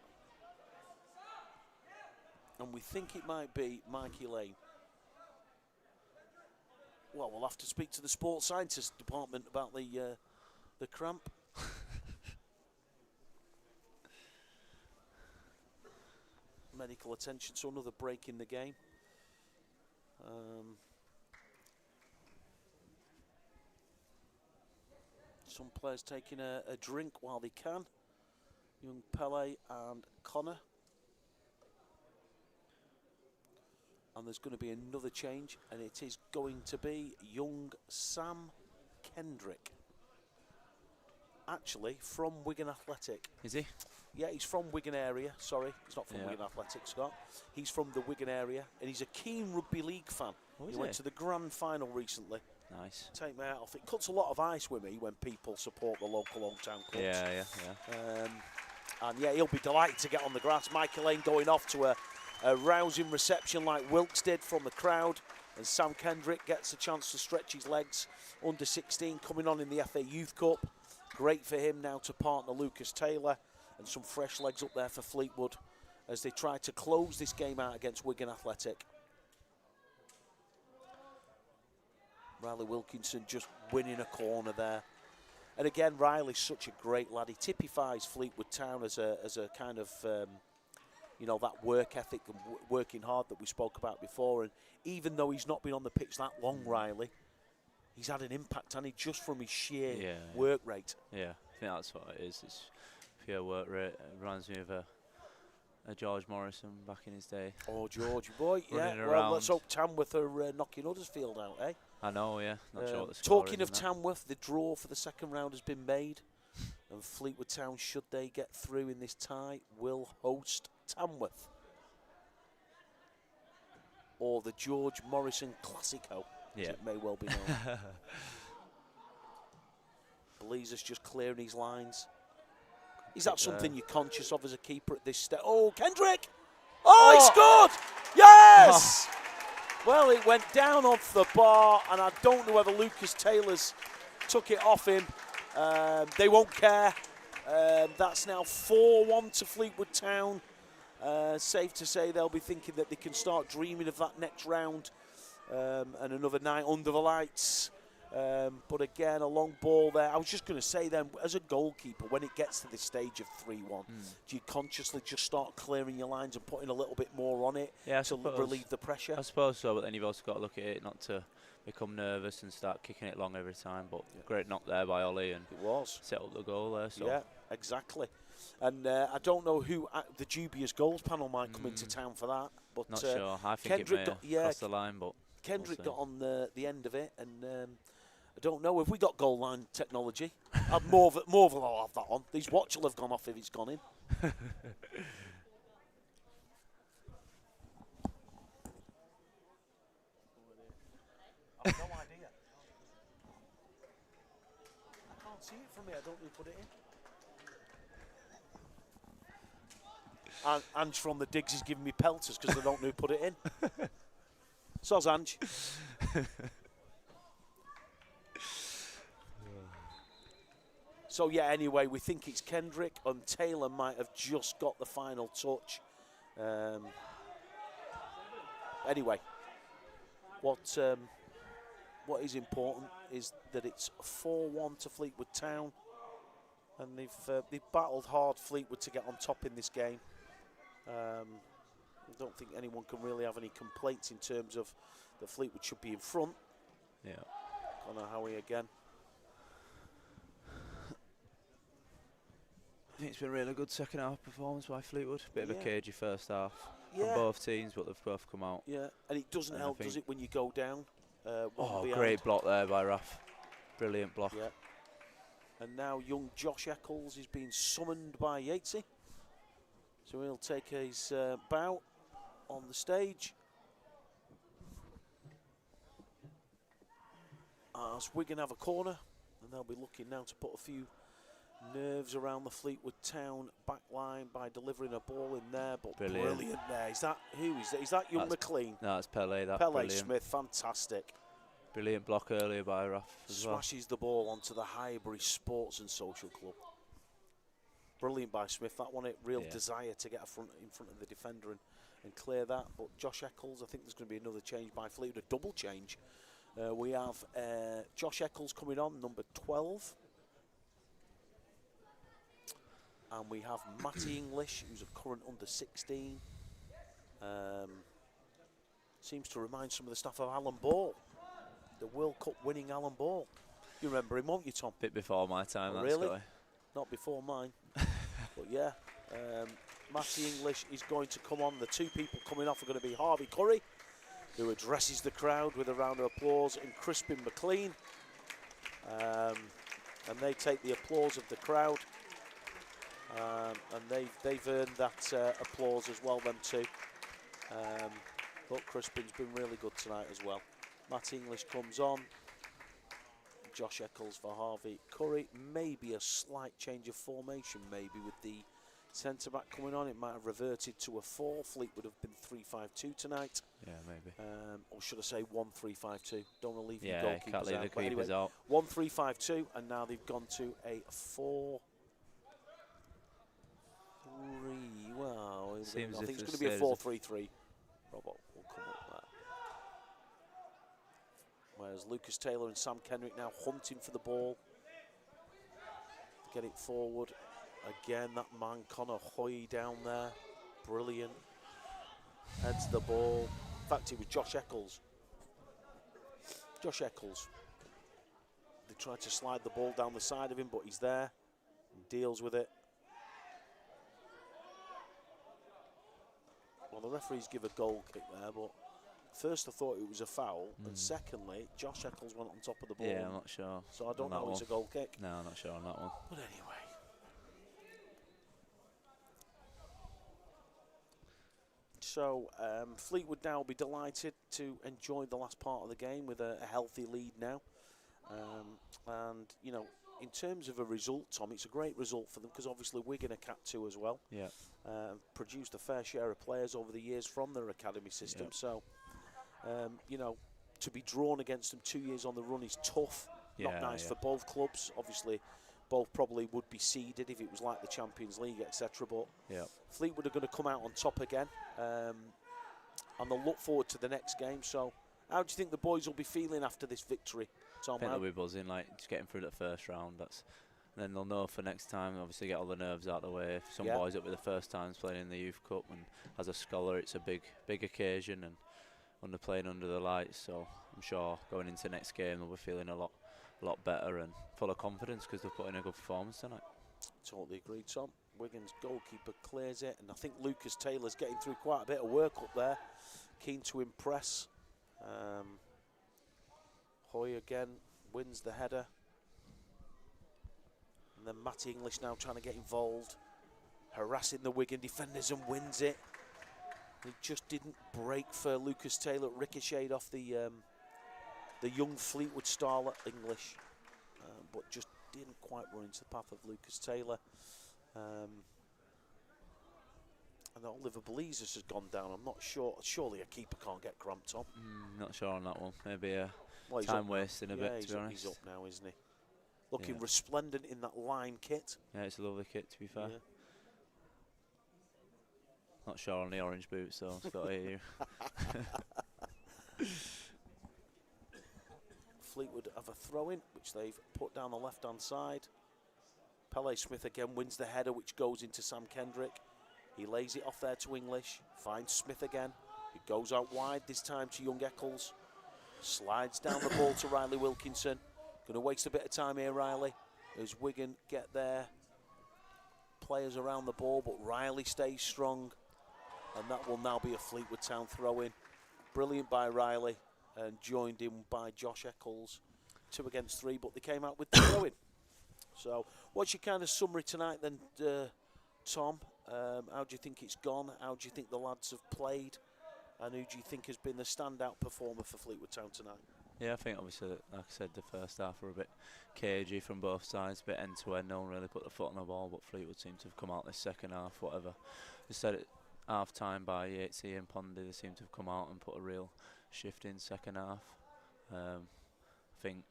And we think it might be Mikey Lane. Well, we'll have to speak to the sports scientist department about the cramp. Medical attention, so another break in the game. Some players taking a drink while they can. Young Pele and Connor. And there's going to be another change, and it is going to be young Sam Kendrick. Actually, from Wigan Athletic. Is he? Yeah, he's from Wigan area. Sorry, he's not from Wigan Athletic, Scott. He's from the Wigan area, and he's a keen rugby league fan. He went to the grand final recently. Nice. Take my hat off. It cuts a lot of ice with me when people support the local hometown clubs. Yeah. And yeah, he'll be delighted to get on the grass. Michael Lane going off to a rousing reception like Wilkes did from the crowd. And Sam Kendrick gets a chance to stretch his legs. Under 16 coming on in the FA Youth Cup. Great for him now to partner Lucas Taylor. And some fresh legs up there for Fleetwood as they try to close this game out against Wigan Athletic. Riley Wilkinson just winning a corner there. And again, Riley's such a great lad. He typifies Fleetwood Town as a kind of, you know, that work ethic and working hard that we spoke about before. And even though he's not been on the pitch that long, Riley, he's had an impact on it just from his sheer work rate. Yeah, I think that's what it is. It's pure work rate. It reminds me of a George Morrison back in his day. Oh, George, boy, yeah. Well, around. let's hope Tamworth are knocking Huddersfield out, eh? I know, yeah. Not sure what the score Talking is of Tamworth, the draw for the second round has been made. And Fleetwood Town, should they get through in this tie, will host Tamworth. Or the George Morrison Classico, as it may well be known. Blazer's just clearing his lines. Is that something you're conscious of as a keeper at this stage? Oh, Kendrick! Oh, he scored! Yes! Oh. Well, it went down off the bar, and I don't know whether Lucas Taylor's took it off him. They won't care. That's now 4-1 to Fleetwood Town. Safe to say they'll be thinking that they can start dreaming of that next round and another night under the lights But again, a long ball there. I was just going to say then, as a goalkeeper, when it gets to this stage of 3-1, do you consciously just start clearing your lines and putting a little bit more on it to relieve the pressure? I suppose so, but then you've also got to look at it not to become nervous and start kicking it long every time. But great knock there by Ollie, and it was set up the goal there. So. Yeah, exactly. And I don't know who the dubious goals panel might come into town for that. But not sure. I think Kendrick it may cross the line, but Kendrick got on the end of it, and I don't know if we got goal line technology. Morville will have that on. These watch will have gone off if it's gone in. I've no idea. I can't see it from here. I don't know who put it in. And Ange from the digs is giving me pelters because they don't know who put it in. So's Ange. So yeah, anyway, we think it's Kendrick, and Taylor might have just got the final touch. Anyway, what is important is that it's 4-1 to Fleetwood Town, and they've battled hard, Fleetwood, to get on top in this game. I don't think anyone can really have any complaints in terms of that Fleetwood should be in front. Yeah. Connor Howie again. I think it's been a really good second half performance by Fleetwood. Bit of a cagey first half from Yeah. both teams, but they've both come out. Yeah, and it doesn't help, does it, when you go down? Great block there by Raf. Brilliant block. Yeah. And now young Josh Eccles is being summoned by Yatesy. So he'll take his bow on the stage. As Wigan have a corner, and they'll be looking now to put a few nerves around the Fleetwood Town back line by delivering a ball in there, but brilliant there. Is that who is that? Is that young McLean? No, it's Pele. Pele brilliant. Smith, fantastic. Brilliant block earlier by Raf as well. Smashes the ball onto the Highbury Sports and Social Club. Brilliant by Smith. That one, real desire to get in front of the defender and clear that. But Josh Eccles, I think there's going to be another change by Fleetwood, a double change. We have Josh Eccles coming on, number 12. And we have Matty English, who's a current under 16. Seems to remind some of the staff of Alan Ball, the World Cup winning Alan Ball. You remember him, won't you, Tom? Bit before my time, oh, that's really? Guy. Not before mine. But yeah, Matty English is going to come on. The two people coming off are going to be Harvey Curry, who addresses the crowd with a round of applause, and Crispin McLean. And they take the applause of the crowd. And they've earned that applause as well, them two. But Crispin's been really good tonight as well. Matt English comes on. Josh Eccles for Harvey Curry. Maybe a slight change of formation, maybe with the centre-back coming on. It might have reverted to a 4. Fleetwood have been 3-5-2 tonight. Yeah, maybe. Or should I say 1-3-5-2? Don't want to leave yeah, the goalkeepers can't leave out. the keepers out. 1-3-5-2, and now they've gone to a 4-3. Well, I think it's going to be a 4-3-3. Robert will come up there. Whereas Lucas Taylor and Sam Kendrick now hunting for the ball. Get it forward. Again, that man, Connor Hoy, down there. Brilliant. Heads the ball. In fact, it was Josh Eccles. Josh Eccles. They tried to slide the ball down the side of him, but he's there and deals with it. Well, the referees give a goal kick there, but first I thought it was a foul, and secondly, Josh Eccles went on top of the ball. Yeah, I'm not sure. So I don't know it's a goal kick. No, I'm not sure on that one. But anyway. So Fleetwood now will be delighted to enjoy the last part of the game with a healthy lead now. And, you know, in terms of a result, Tom, it's a great result for them because obviously Wigan are Cat 2 as well. Yeah. Produced a fair share of players over the years from their academy system. Yep. So, you know, to be drawn against them 2 years on the run is tough. Not nice for both clubs. Obviously, both probably would be seeded if it was like the Champions League, etc. But Fleetwood are going to come out on top again. And they'll look forward to the next game. So, how do you think the boys will be feeling after this victory? Tom, I think they'll be buzzing, like just getting through that first round. And then they'll know for next time. Obviously, get all the nerves out of the way. If some boys up with the first times playing in the youth cup, and as a scholar, it's a big occasion, and under playing under the lights. So I'm sure going into next game, they'll be feeling a lot better and full of confidence because they've put in a good performance tonight. Totally agree, Tom. Wigan's goalkeeper clears it, and I think Lucas Taylor's getting through quite a bit of work up there. Keen to impress. Hoy again wins the header. And then Matty English now trying to get involved, harassing the Wigan defenders, and wins it. It just didn't break for Lucas Taylor. It ricocheted off the young Fleetwood starlet English, but just didn't quite run into the path of Lucas Taylor. And Oliver Belizas has gone down. I'm not sure. Surely a keeper can't get cramped, Tom. Not sure on that one. Maybe time wasting a bit, to be honest. He's up now, isn't he? Looking resplendent in that lime kit. Yeah, it's a lovely kit, to be fair. Yeah. Not sure on the orange boots, though. It's got to hear you. Fleetwood have a throw-in, which they've put down the left-hand side. Pele Smith again wins the header, which goes into Sam Kendrick. He lays it off there to English, finds Smith again. It goes out wide, this time to young Eccles. Slides down the ball to Riley Wilkinson. Going to waste a bit of time here, Riley, as Wigan get their players around the ball, but Riley stays strong. And that will now be a Fleetwood Town throw-in. Brilliant by Riley, and joined in by Josh Eccles. 2 against 3, but they came out with the throw-in. So, what's your kind of summary tonight then, Tom? How do you think it's gone? How do you think the lads have played? And who do you think has been the standout performer for Fleetwood Town tonight? Yeah, I think obviously, like I said, the first half were a bit cagey from both sides, a bit end-to-end. No one really put the foot on the ball, but Fleetwood seemed to have come out this second half, whatever. They said at half-time by U18 and Pondy, they seem to have come out and put a real shift in second half. I think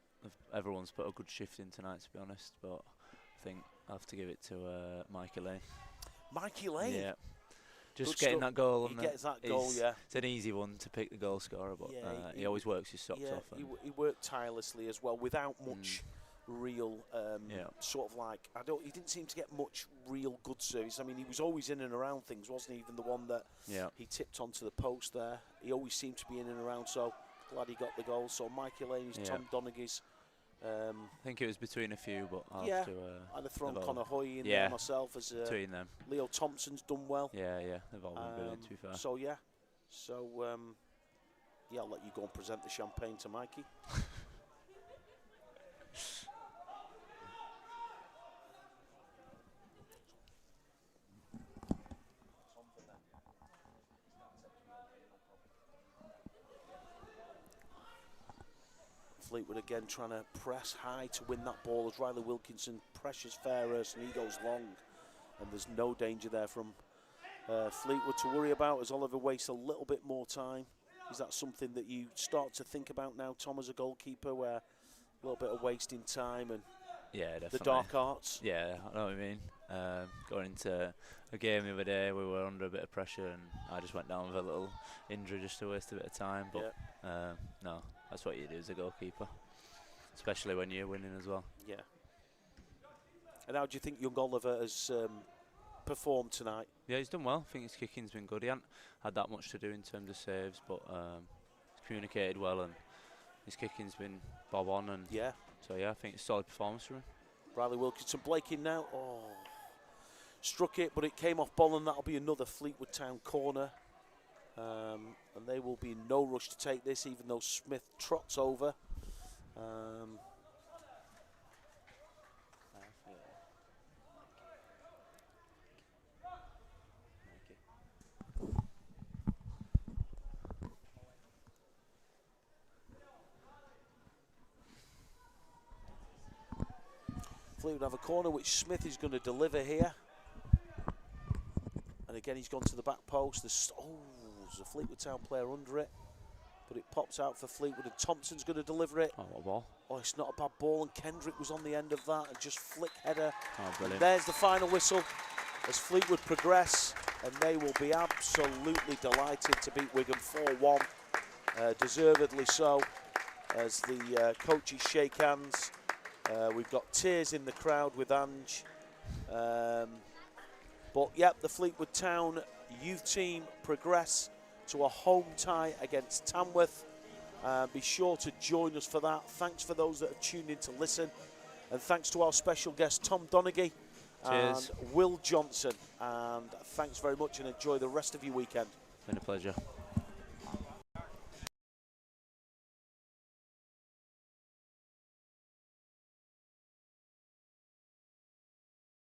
everyone's put a good shift in tonight, to be honest, but I think I have to give it to Mikey Lane. Mikey Lane? Yeah. Just Good getting stuff. that goal. He gets that goal, yeah. It's an easy one to pick the goal scorer, but he always works his socks off. He worked tirelessly as well, without much real sort of like, he didn't seem to get much real good service. I mean, he was always in and around things, wasn't he? Even the one that he tipped onto the post there. He always seemed to be in and around, so glad he got the goal. So Mikey Lane is Tom Donaghy's. I think it was between a few, but I'd have thrown Connor Hoy in there myself as between them. Leo Thompson's done well. Yeah, they've all been brilliant, to be fair. So I'll let you go and present the champagne to Mikey. Fleetwood again trying to press high to win that ball as Riley Wilkinson pressures Fairhurst and he goes long, and there's no danger there from Fleetwood to worry about as Oliver wastes a little bit more time. Is that something that you start to think about now, Tom, as a goalkeeper, where a little bit of wasting time and definitely. The dark arts? Yeah, I know what you mean. Going into a game the other day, we were under a bit of pressure and I just went down with a little injury just to waste a bit of time, but no. That's what you do as a goalkeeper, especially when you're winning as well. Yeah. And how do you think young Oliver has performed tonight? Yeah, he's done well. I think his kicking's been good. He hasn't had that much to do in terms of saves, but he's communicated well and his kicking's been bob on. And so I think it's a solid performance from him. Riley Wilkinson, Blake in now. Oh, struck it, but it came off ball, and that'll be another Fleetwood Town corner. And they will be in no rush to take this, even though Smith trots over. Fleetwood have a corner which Smith is going to deliver here. And again, he's gone to the back post. There's a Fleetwood Town player under it, but it pops out for Fleetwood, and Thompson's going to deliver it. Oh, what a ball. Oh, it's not a bad ball, and Kendrick was on the end of that, and just flick header. Oh, brilliant. There's the final whistle as Fleetwood progress, and they will be absolutely delighted to beat Wigan 4-1, deservedly so. as the coaches shake hands. We've got tears in the crowd with Ange. But yep, the Fleetwood Town youth team progress to a home tie against Tamworth. Be sure to join us for that. Thanks for those that have tuned in to listen. And thanks to our special guest, Tom Donaghy and Will Johnson. And thanks very much and enjoy the rest of your weekend. Been a pleasure.